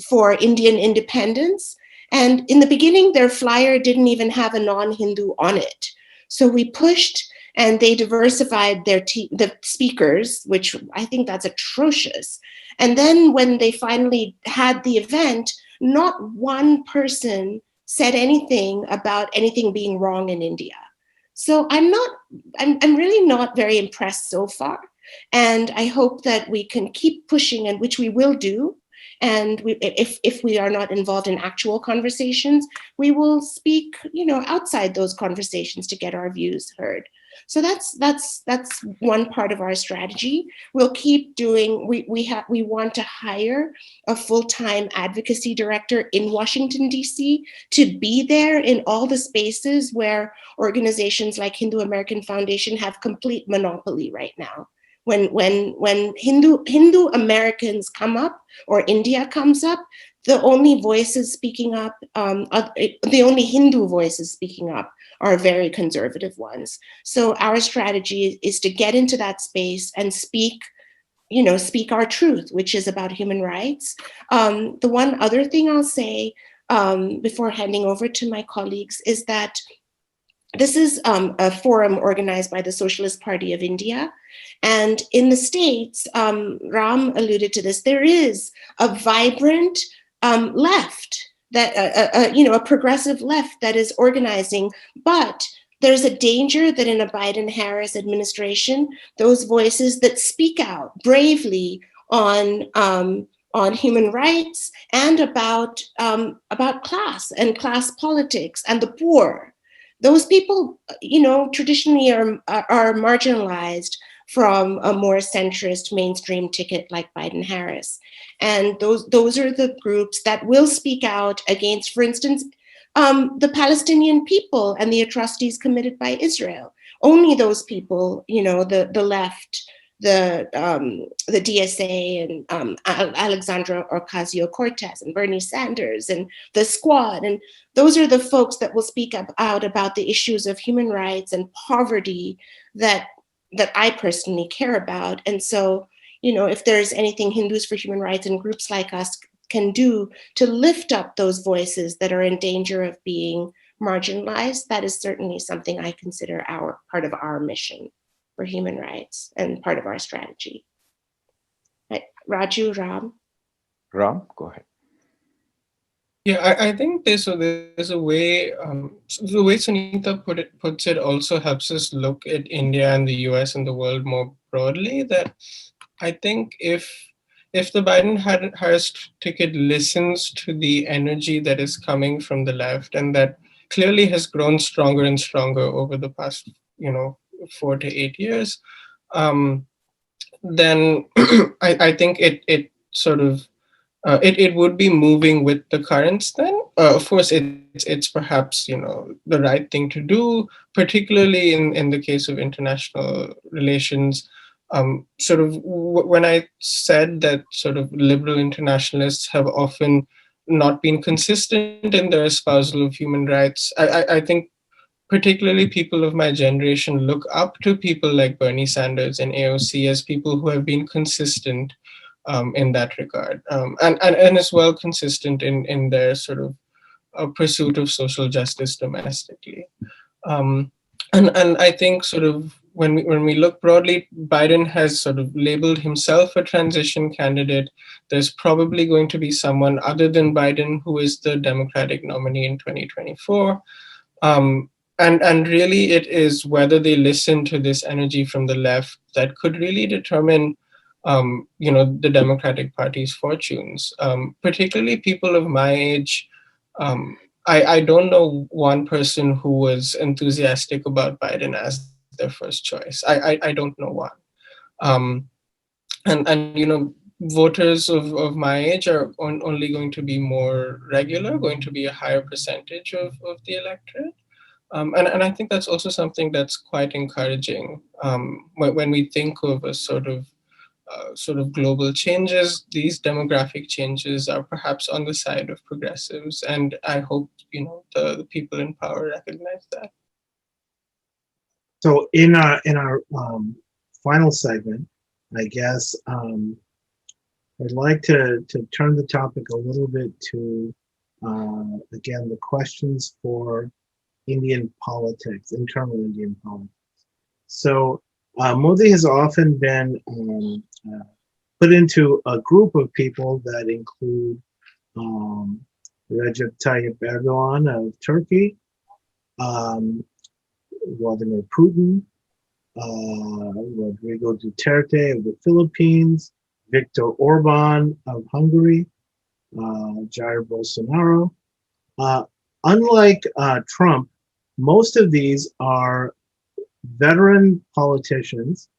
for Indian independence. And in the beginning, their flyer didn't even have a non-Hindu on it. So we pushed, and they diversified the speakers, which I think that's atrocious. And then when they finally had the event, not one person said anything about anything being wrong in India. So I'm really not very impressed so far. And I hope that we can keep pushing, and which we will do. And if we are not involved in actual conversations, we will speak, outside those conversations to get our views heard. So that's one part of our strategy. We'll keep doing. We want to hire a full-time advocacy director in Washington, D.C. to be there in all the spaces where organizations like Hindu American Foundation have complete monopoly right now. When Hindu Americans come up or India comes up, the only voices speaking up, the only Hindu voices speaking up are very conservative ones. So our strategy is to get into that space and speak our truth, which is about human rights. The one other thing I'll say before handing over to my colleagues is that this is a forum organized by the Socialist Party of India. And in the States, Ram alluded to this, there is a vibrant left, that a progressive left that is organizing, but there's a danger that in a Biden-Harris administration, those voices that speak out bravely on human rights and about class and class politics and the poor, those people, traditionally are marginalized from a more centrist mainstream ticket like Biden-Harris. And those are the groups that will speak out against, for instance, the Palestinian people and the atrocities committed by Israel. Only those people, the left, the DSA and Alexandra Ocasio-Cortez and Bernie Sanders and the Squad. And those are the folks that will speak out about the issues of human rights and poverty that I personally care about. And so, if there's anything Hindus for Human Rights and groups like us can do to lift up those voices that are in danger of being marginalized, that is certainly something I consider part of our mission for human rights and part of our strategy. Right. Raju, Ram? Ram, go ahead. Yeah, I think there's a way, the way Sunita puts it also helps us look at India and the US and the world more broadly, that I think if if the Biden-Harris ticket listens to the energy that is coming from the left, and that clearly has grown stronger and stronger over the past, 4 to 8 years, then I think it sort of it would be moving with the currents. Then, of course, it's perhaps the right thing to do, particularly in the case of international relations. Sort of when I said that sort of liberal internationalists have often not been consistent in their espousal of human rights, I think particularly people of my generation look up to people like Bernie Sanders and AOC as people who have been consistent in that regard, and as well consistent in their sort of pursuit of social justice domestically. And I think sort of when we look broadly, Biden has sort of labeled himself a transition candidate. There's probably going to be someone other than Biden who is the Democratic nominee in 2024. And really it is whether they listen to this energy from the left that could really determine the Democratic Party's fortunes. Particularly people of my age. I don't know one person who was enthusiastic about Biden as their first choice. I don't know one. And voters of my age are only going to be more regular, going to be a higher percentage of the electorate. And I think that's also something that's quite encouraging when we think of a sort of global changes. These demographic changes are perhaps on the side of progressives, and I hope the people in power recognize that. So in our final segment, I guess I'd like to turn the topic a little bit to again the questions for Indian politics, internal Indian politics. So Modi has often been put into a group of people that include Recep Tayyip Erdogan of Turkey, Vladimir Putin, Rodrigo Duterte of the Philippines, Viktor Orban of Hungary, Jair Bolsonaro. Unlike Trump, most of these are veteran politicians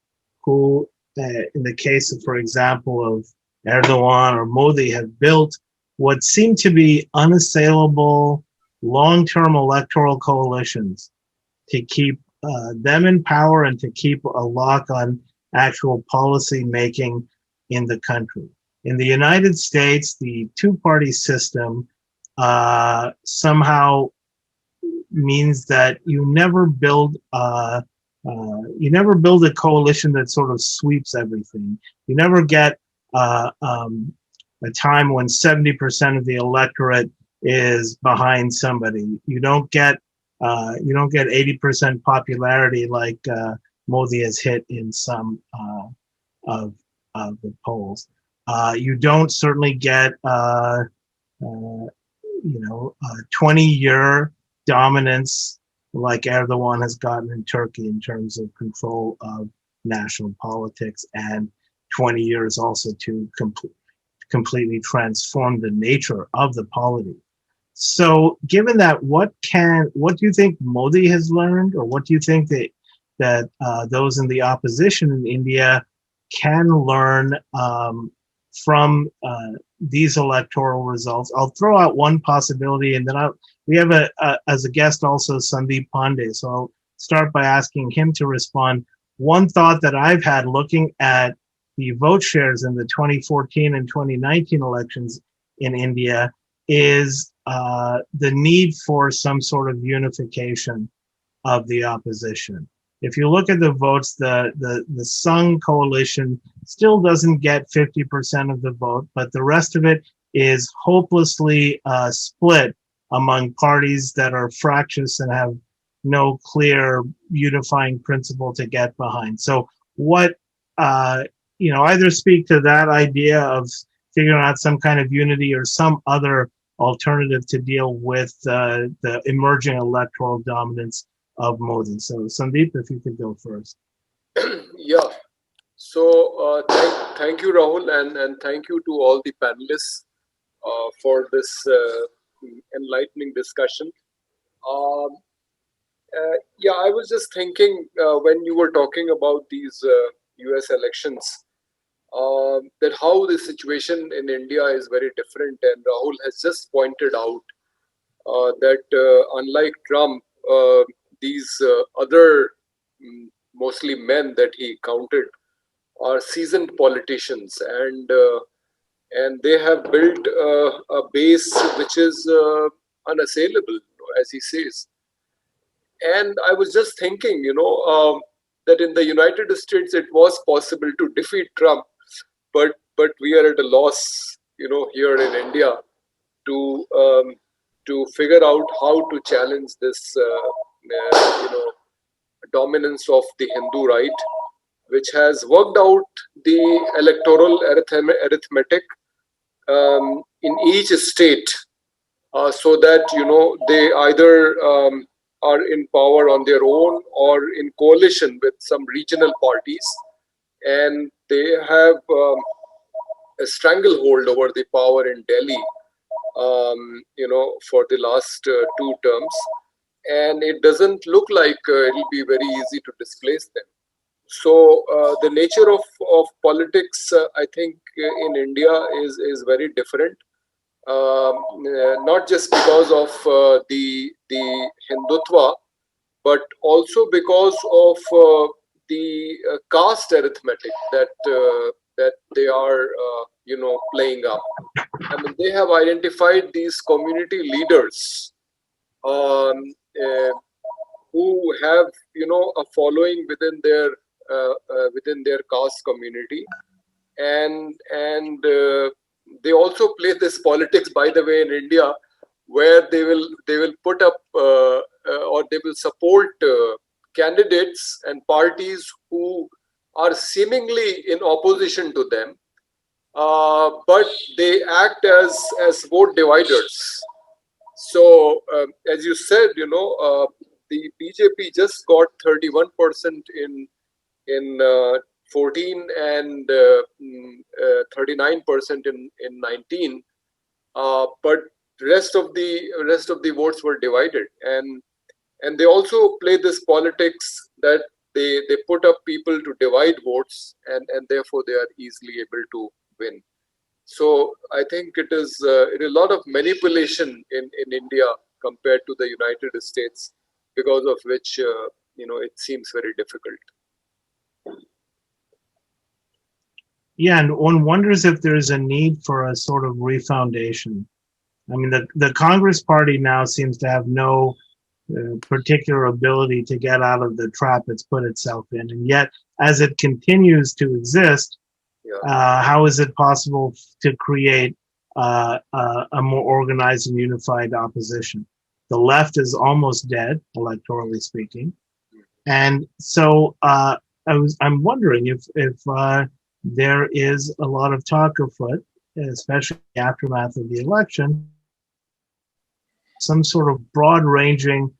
who, in the case of, for example, of Erdogan or Modi, have built what seem to be unassailable long-term electoral coalitions to keep them in power and to keep a lock on actual policy making in the country. In the United States, the two-party system somehow means that you never build a coalition that sort of sweeps everything. You never get a time when 70% of the electorate is behind somebody. You don't get 80% popularity like Modi has hit in some of the polls. You don't certainly get 20-year dominance like Erdogan has gotten in Turkey in terms of control of national politics, and 20 years also to completely transform the nature of the polity. So given that, what do you think Modi has learned, or what do you think that those in the opposition in India can learn from these electoral results? I'll throw out one possibility, and then we have as a guest also Sandeep Pandey. So I'll start by asking him to respond. One thought that I've had looking at the vote shares in the 2014 and 2019 elections in India is the need for some sort of unification of the opposition. If you look at the votes, the Sangh coalition still doesn't get 50% of the vote, but the rest of it is hopelessly split among parties that are fractious and have no clear unifying principle to get behind. So what, either speak to that idea of figuring out some kind of unity or some other alternative to deal with the emerging electoral dominance of Modi. So Sandeep, if you could go first. Yeah. So thank you, Rahul, and thank you to all the panelists for this enlightening discussion. Um, yeah, I was just thinking when you were talking about these US elections, that how the situation in India is very different. And Rahul has just pointed out that unlike Trump, these other mostly men that he counted are seasoned politicians, and they have built a base which is unassailable, as he says. And I was just thinking, that in the United States it was possible to defeat Trump, but we are at a loss, here in India to figure out how to challenge this, dominance of the Hindu right, which has worked out the electoral arithmetic in each state, so that they either are in power on their own or in coalition with some regional parties, and they have a stranglehold over the power in Delhi, for the last 2 terms, and it doesn't look like it'll be very easy to displace them. So the nature of politics, I think, in India is very different. Not just because of the Hindutva, but also because of the caste arithmetic that they are playing up. I mean, they have identified these community leaders who have a following within their caste community, and they also play this politics, by the way, in India, where they will put up or they will support candidates and parties who are seemingly in opposition to them, but they act as vote dividers. So as you said, the BJP just got 31% in 14 and 39% in 19, but rest of the votes were divided, and they also play this politics that they put up people to divide votes, and therefore they are easily able to win. So I think it is a lot of manipulation in India compared to the United States, because of which it seems very difficult. Yeah, and one wonders if there's a need for a sort of refoundation. I mean, the Congress Party now seems to have no particular ability to get out of the trap it's put itself in, and yet as it continues to exist, how is it possible to create a more organized and unified opposition? The left is almost dead, electorally speaking, and so I'm wondering if there is a lot of talk afoot, especially in the aftermath of the election, some sort of broad-ranging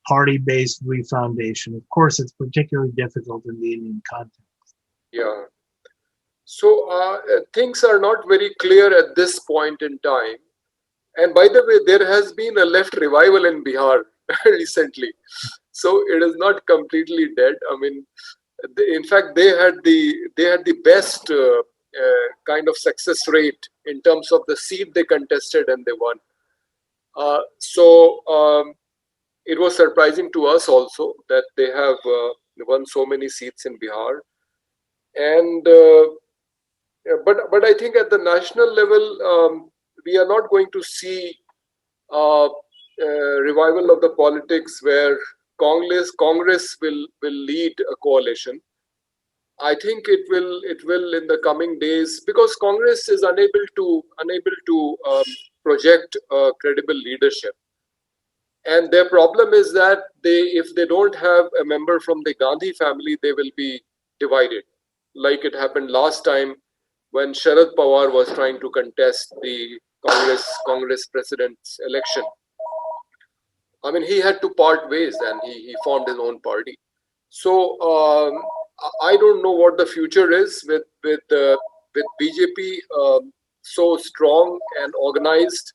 party-based refoundation. Of course, it's particularly difficult in the Indian context. Yeah. So things are not very clear at this point in time. And by the way, there has been a left revival in Bihar recently. So it is not completely dead. I mean, in fact, they had the best kind of success rate in terms of the seat they contested, and they won. So it was surprising to us also that they have won so many seats in Bihar. And but I think at the national level, we are not going to see revival of the politics where Congress will lead a coalition. I think it will in the coming days, because Congress is unable to project credible leadership, and their problem is that if they don't have a member from the Gandhi family, they will be divided, like it happened last time when Sharad Pawar was trying to contest the Congress president's election. I mean, he had to part ways and he formed his own party. So I don't know what the future is with BJP so strong and organized.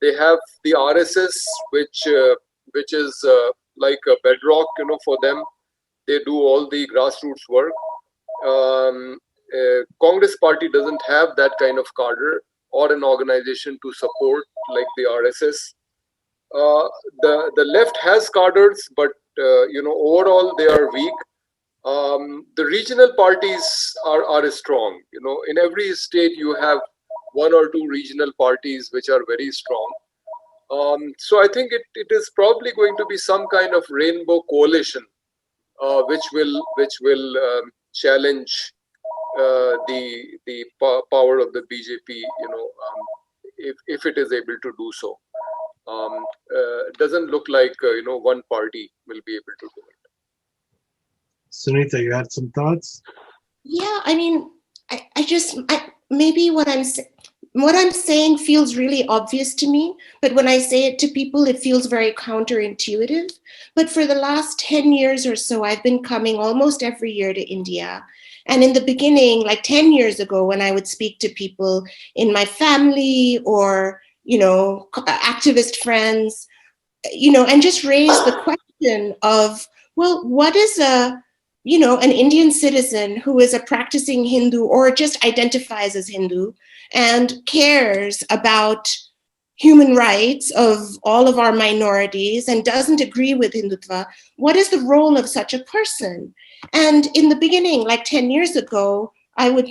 They have the RSS, which is like a bedrock, for them. They do all the grassroots work. Congress party doesn't have that kind of cadre or an organization to support like the RSS. The left has cadres, but overall they are weak. The regional parties are strong. In every state you have one or two regional parties which are very strong. So I think it is probably going to be some kind of rainbow coalition, which will challenge the power of the BJP. If it is able to do so. It doesn't look like one party will be able to do it. Sunita, you had some thoughts? Yeah, I mean, maybe what I'm saying feels really obvious to me, but when I say it to people, it feels very counterintuitive. But for the last 10 years or so, I've been coming almost every year to India. And in the beginning, like 10 years ago, when I would speak to people in my family or, activist friends, and just raise the question of, well, what is an Indian citizen who is a practicing Hindu or just identifies as Hindu and cares about human rights of all of our minorities and doesn't agree with Hindutva, what is the role of such a person? And in the beginning, like 10 years ago, I would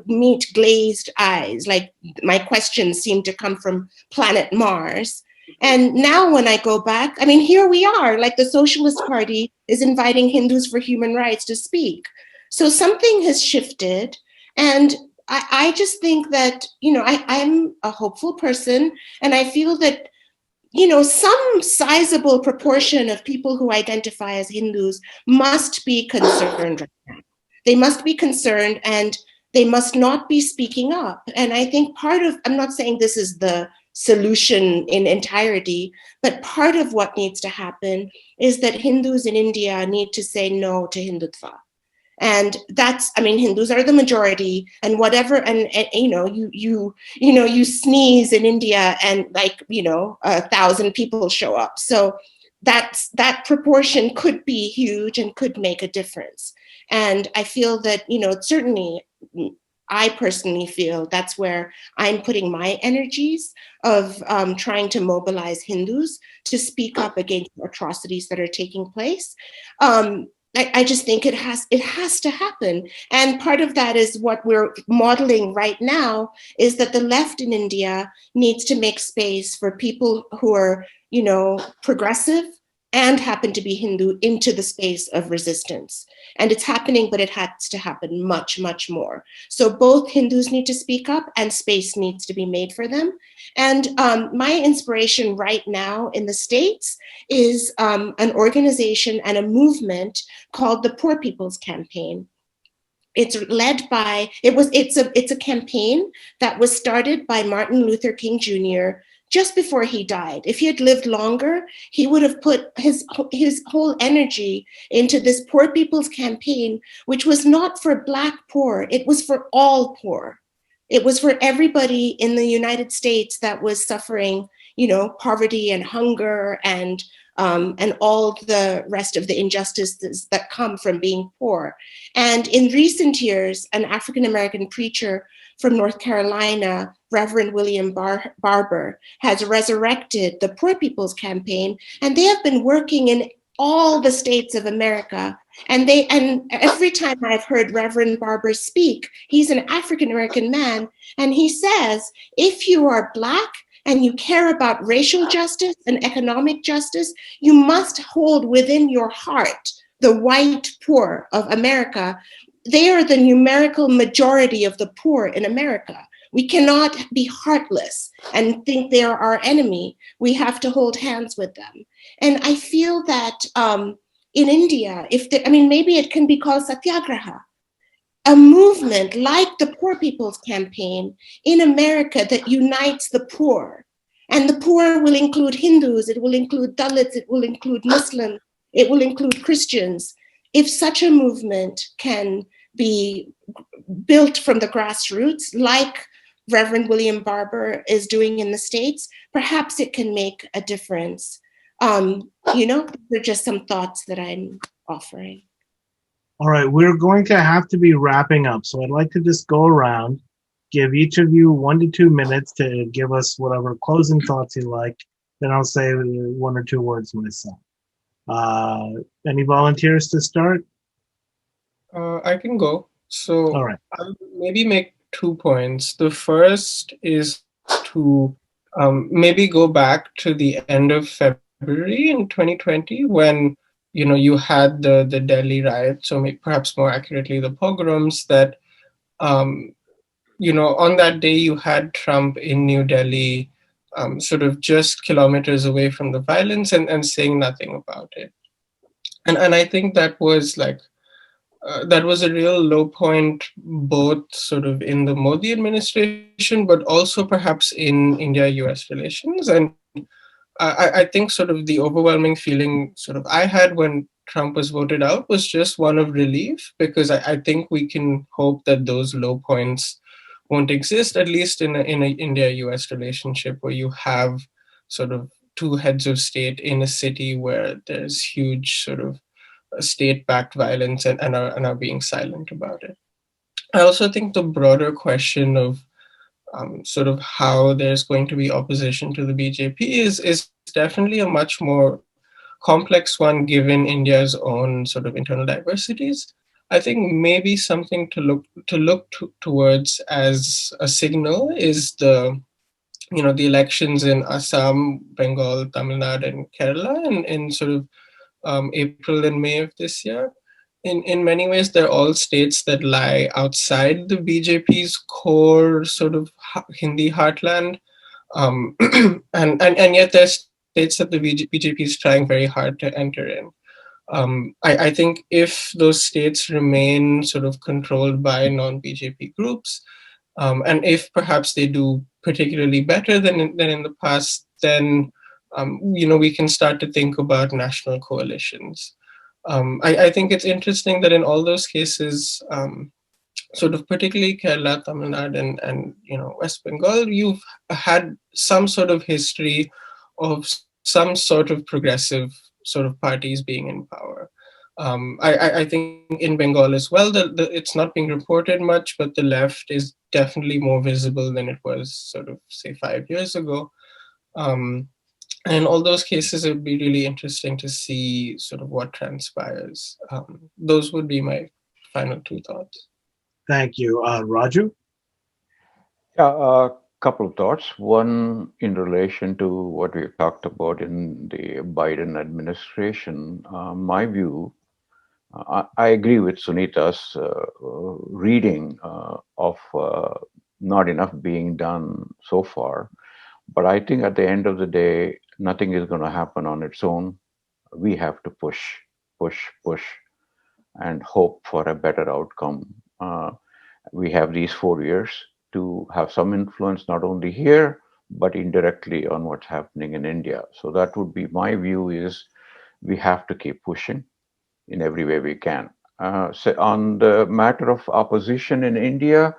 meet glazed eyes, like my questions seemed to come from planet Mars. And now when I go back, here we are, like the Socialist Party is inviting Hindus for human rights to speak. So something has shifted. And I just think that, I'm a hopeful person. And I feel that, some sizable proportion of people who identify as Hindus must be concerned right now. They must be concerned and they must not be speaking up. And I think I'm not saying this is the solution in entirety, but part of what needs to happen is that Hindus in India need to say no to Hindutva. And Hindus are the majority, and whatever, and you sneeze in India and 1,000 people show up. So that proportion could be huge and could make a difference. And I feel that, certainly I personally feel that's where I'm putting my energies of trying to mobilize Hindus to speak up against atrocities that are taking place. I just think it has to happen. And part of that is what we're modeling right now is that the left in India needs to make space for people who are, progressive and happen to be Hindu into the space of resistance. And it's happening, but it has to happen much, much more. So both Hindus need to speak up and space needs to be made for them. And my inspiration right now in the States is an organization and a movement called the Poor People's Campaign. It's led by, it's a campaign that was started by Martin Luther King Jr. just before he died. If he had lived longer, he would have put his whole energy into this Poor People's Campaign, which was not for Black poor, it was for all poor. It was for everybody in the United States that was suffering, poverty and hunger and all the rest of the injustices that come from being poor. And in recent years, an African-American preacher from North Carolina, Reverend William Barber, has resurrected the Poor People's Campaign, and they have been working in all the states of America. And every time I've heard Reverend Barber speak, he's an African-American man, and he says, if you are Black and you care about racial justice and economic justice, you must hold within your heart the white poor of America. They are the numerical majority of the poor in America. We cannot be heartless and think they are our enemy. We have to hold hands with them. And I feel that in India, maybe it can be called Satyagraha, a movement like the Poor People's Campaign in America that unites the poor. And the poor will include Hindus, it will include Dalits, it will include Muslims, it will include Christians. if such a movement can be built from the grassroots, like Reverend William Barber is doing in the States, perhaps it can make a difference. They're just some thoughts that I'm offering. All right, we're going to have to be wrapping up. So I'd like to just go around, give each of you 1 to 2 minutes to give us whatever closing thoughts you like. Then I'll say 1 or 2 words myself. Any volunteers to start? I can go. So All right. I'll maybe make 2 points. The first is to maybe go back to the end of February in 2020 when you had the Delhi riots, so perhaps more accurately the pogroms that on that day you had Trump in New Delhi, sort of just kilometers away from the violence and saying nothing about it. And I think that was that was a real low point, both sort of in the Modi administration, but also perhaps in India-US relations. And I think sort of the overwhelming feeling sort of I had when Trump was voted out was just one of relief, because I think we can hope that those low points won't exist, at least in a India-US relationship where you have sort of two heads of state in a city where there's huge sort of state-backed violence and are being silent about it. I also think the broader question of sort of how there's going to be opposition to the BJP is definitely a much more complex one given India's own sort of internal diversities. I think maybe something to look towards as a signal is the elections in Assam, Bengal, Tamil Nadu, and Kerala in sort of April and May of this year. In many ways, they're all states that lie outside the BJP's core sort of Hindi heartland, and yet they're states that the BJP is trying very hard to enter in. I think if those states remain sort of controlled by non-BJP groups, and if perhaps they do particularly better than in the past, then we can start to think about national coalitions. I think it's interesting that in all those cases, sort of particularly Kerala, Tamil Nadu, and West Bengal, you've had some sort of history of some sort of progressive sort of parties being in power. I think in Bengal as well, it's not being reported much, but the left is definitely more visible than it was sort of, say, 5 years ago. And in all those cases, it would be really interesting to see sort of what transpires. Those would be my final 2 thoughts. Thank you. Raju? Yeah, a couple of thoughts. One, in relation to what we've talked about in the Biden administration, my view, I agree with Sunita's reading of not enough being done so far. But I think at the end of the day, nothing is going to happen on its own. We have to push, and hope for a better outcome. We have these 4 years to have some influence, not only here, but indirectly on what's happening in India. So that would be my view, is we have to keep pushing in every way we can. So on the matter of opposition in India,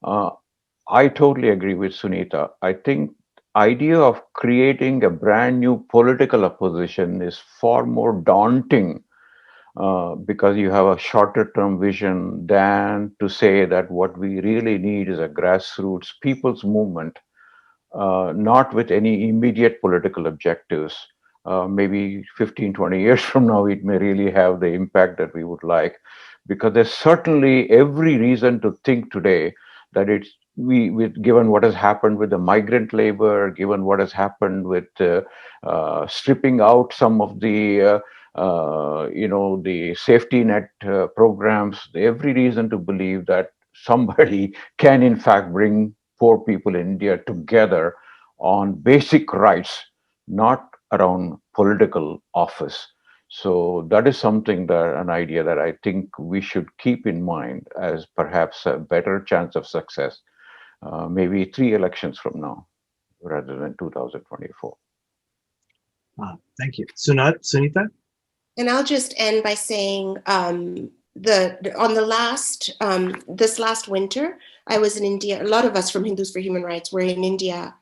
I totally agree with Sunita. I think idea of creating a brand new political opposition is far more daunting because you have a shorter term vision than to say that what we really need is a grassroots people's movement, not with any immediate political objectives. Maybe 15, 20 years from now, it may really have the impact that we would like, because there's certainly every reason to think today that given what has happened with the migrant labor, given what has happened with stripping out some of the the safety net programs, every reason to believe that somebody can in fact bring poor people in India together on basic rights, not around political office. So that is something an idea that I think we should keep in mind as perhaps a better chance of success, maybe 3 elections from now, rather than 2024. Thank you. Sunita? And I'll just end by saying this last winter, I was in India. A lot of us from Hindus for Human Rights were in India,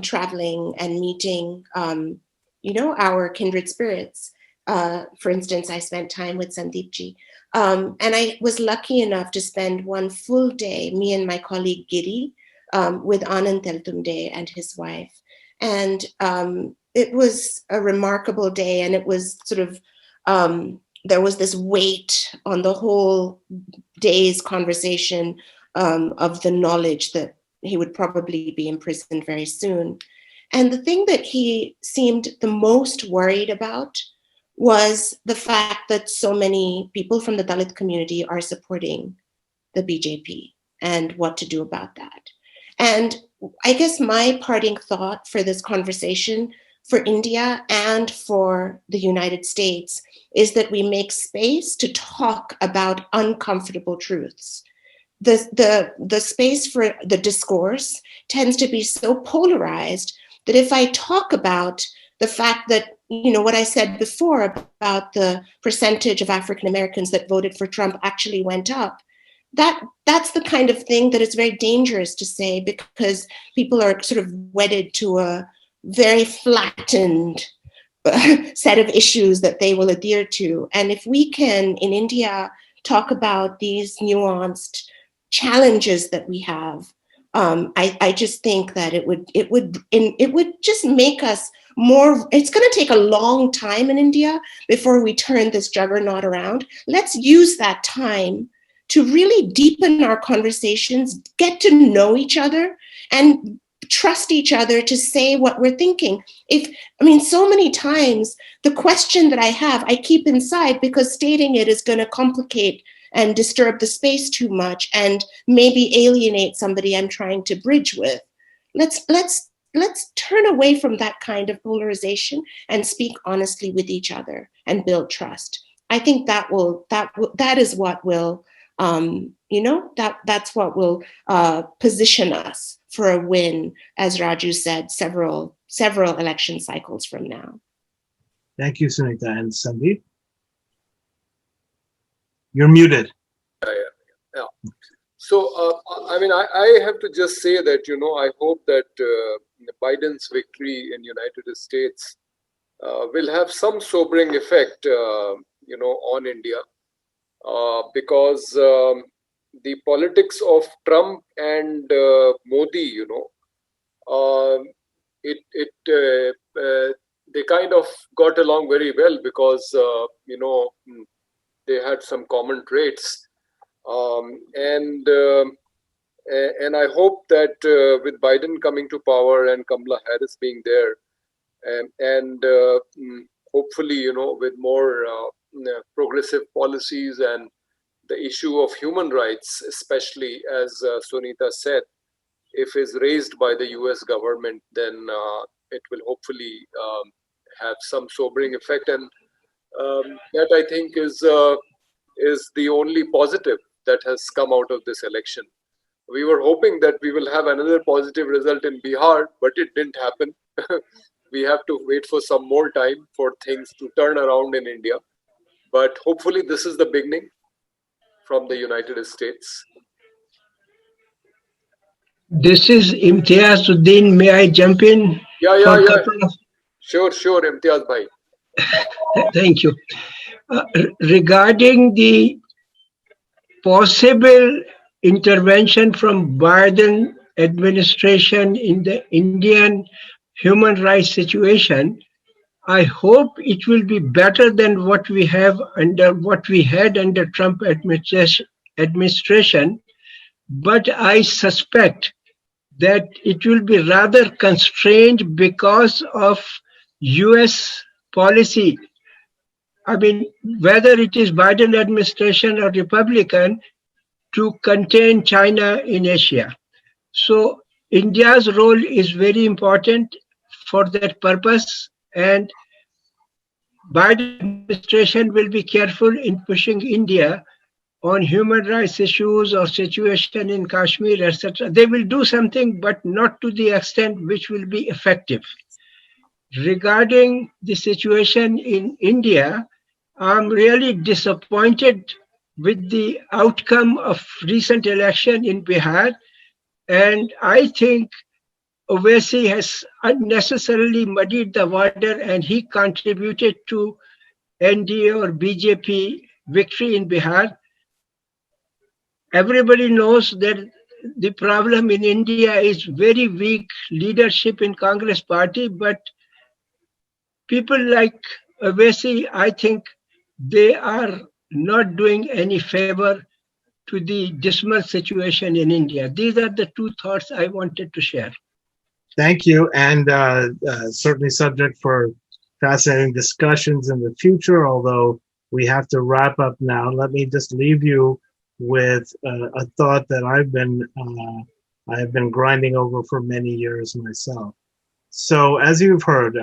traveling and meeting, our kindred spirits. For instance, I spent time with Sandeepji. And I was lucky enough to spend one full day, me and my colleague Giri, with Anand Teltumde and his wife. And it was a remarkable day, and it was sort of, there was this weight on the whole day's conversation of the knowledge that he would probably be imprisoned very soon. And the thing that he seemed the most worried about was the fact that so many people from the Dalit community are supporting the BJP and what to do about that. And I guess my parting thought for this conversation for India and for the United States is that we make space to talk about uncomfortable truths. The space for the discourse tends to be so polarized that if I talk about the fact that, what I said before about the percentage of African Americans that voted for Trump actually went up, that's the kind of thing that is very dangerous to say, because people are sort of wedded to a very flattened set of issues that they will adhere to. And if we can, in India, talk about these nuanced challenges that we have, I just think that it would just make us more. It's going to take a long time in India before we turn this juggernaut around. Let's use that time to really deepen our conversations, get to know each other, and trust each other to say what we're thinking. So many times the question that I have, I keep inside because stating it is going to complicate and disturb the space too much and maybe alienate somebody I'm trying to bridge with. Let's turn away from that kind of polarization and speak honestly with each other and build trust. I think that is what will that's what will position us for a win, as Raju said, several election cycles from now. Thank you, Sunita. And Sandeep? You're muted. Yeah. So, I have to just say that, I hope that Biden's victory in United States will have some sobering effect, on India, because the politics of Trump and Modi, they kind of got along very well because, they had some common traits. And I hope that with Biden coming to power and Kamala Harris being there, and hopefully, with more progressive policies, and the issue of human rights, especially as Sunita said, if is raised by the US government, then it will hopefully have some sobering effect. And that, I think, is the only positive that has come out of this election. We were hoping that we will have another positive result in Bihar, but it didn't happen. We have to wait for some more time for things to turn around in India. But hopefully this is the beginning from the United States. This is Imtiazuddin. May I jump in? Yeah. Sure, Imtiaz bhai. Thank you. Regarding the possible intervention from Biden administration in the Indian human rights situation, I hope it will be better than what we had under Trump administration, but I suspect that it will be rather constrained because of US policy. I mean, whether it is Biden administration or Republican, to contain China in Asia. So India's role is very important for that purpose, and Biden administration will be careful in pushing India on human rights issues or situation in Kashmir, etc. They will do something, but not to the extent which will be effective. Regarding the situation in India, I'm really disappointed with the outcome of recent election in Bihar. And I think Owaisi has unnecessarily muddied the water and he contributed to NDA or BJP victory in Bihar. Everybody knows that the problem in India is very weak leadership in Congress party, but people like Owaisi, I think they are not doing any favor to the dismal situation in India. These are the two thoughts I wanted to share. Thank you, and certainly subject for fascinating discussions in the future, although we have to wrap up now. Let me just leave you with a thought that I have been grinding over for many years myself. So as you've heard,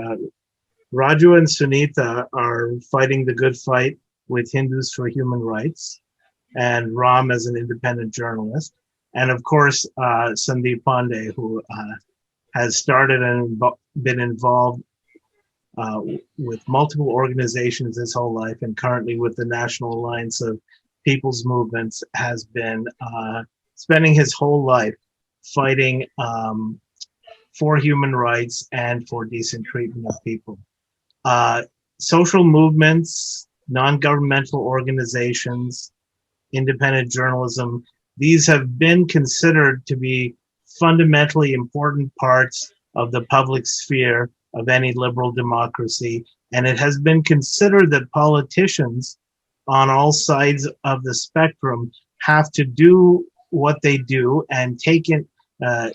Raju and Sunita are fighting the good fight with Hindus for human rights, and Ram as an independent journalist, and of course Sandeep Pandey, who has started and been involved with multiple organizations his whole life, and currently with the National Alliance of People's Movements, has been spending his whole life fighting for human rights and for decent treatment of people. Social movements, non-governmental organizations, independent journalism, these have been considered to be fundamentally important parts of the public sphere of any liberal democracy. And it has been considered that politicians on all sides of the spectrum have to do what they do and take it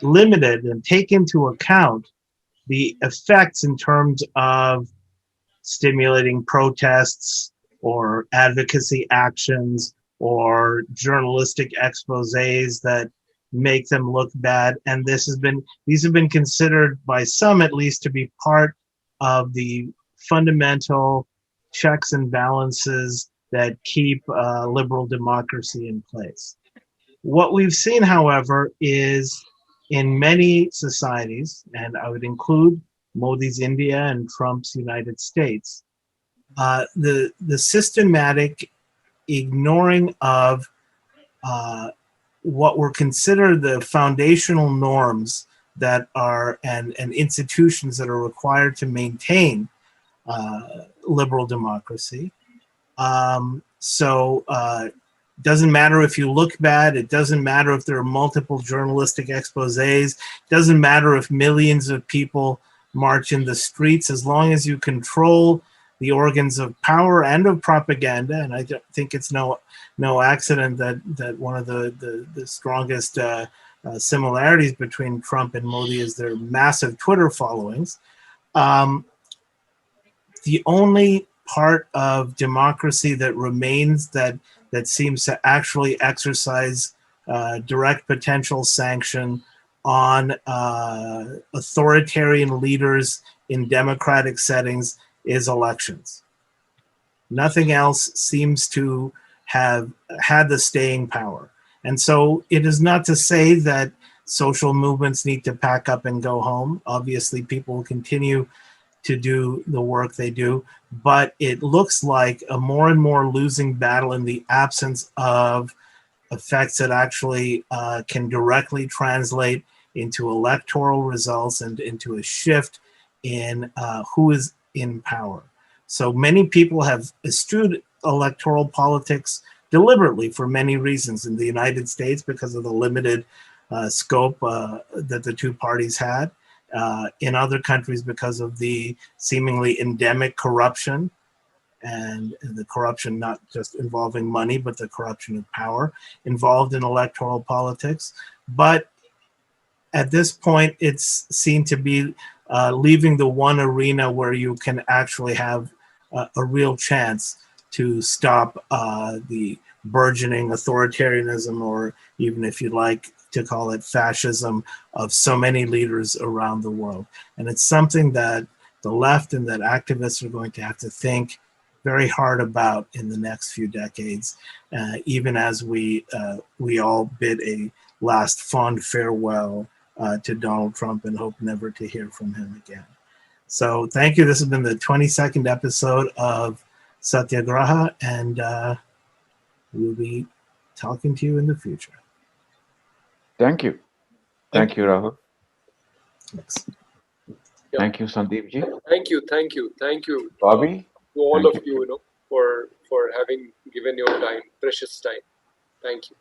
limited and take into account the effects in terms of stimulating protests or advocacy actions or journalistic exposés that make them look bad. And these have been considered by some at least to be part of the fundamental checks and balances that keep liberal democracy in place. What we've seen, however, is in many societies, and I would include Modi's India and Trump's United States, the systematic ignoring of what were considered the foundational norms that are and institutions that are required to maintain liberal democracy. It doesn't matter if you look bad. It doesn't matter if there are multiple journalistic exposés. It doesn't matter if millions of people march in the streets, as long as you control the organs of power and of propaganda. And I think it's no accident that one of the strongest similarities between Trump and Modi is their massive Twitter followings. The only part of democracy that remains that seems to actually exercise direct potential sanction on authoritarian leaders in democratic settings is elections. Nothing else seems to have had the staying power. And so it is not to say that social movements need to pack up and go home. Obviously, people will continue to do the work they do, but it looks like a more and more losing battle in the absence of effects that actually can directly translate into electoral results and into a shift in who is in power. So many people have eschewed electoral politics deliberately for many reasons. In the United States, because of the limited scope that the two parties had. In other countries, because of the seemingly endemic corruption, and the corruption not just involving money, but the corruption of power involved in electoral politics. But at this point, it's seen to be leaving the one arena where you can actually have a real chance to stop the burgeoning authoritarianism, or even, if you like to call it, fascism of so many leaders around the world. And it's something that the left and that activists are going to have to think very hard about in the next few decades, even as we all bid a last fond farewell to Donald Trump and hope never to hear from him again. So thank you. This has been the 22nd episode of Satyagraha, and we'll be talking to you in the future. Thank you. Thank you, Rahul. Thanks. Yeah. Thank you, Sandeep ji. Thank you Bobby. to all Thank of you, for having given your time, precious time. Thank you.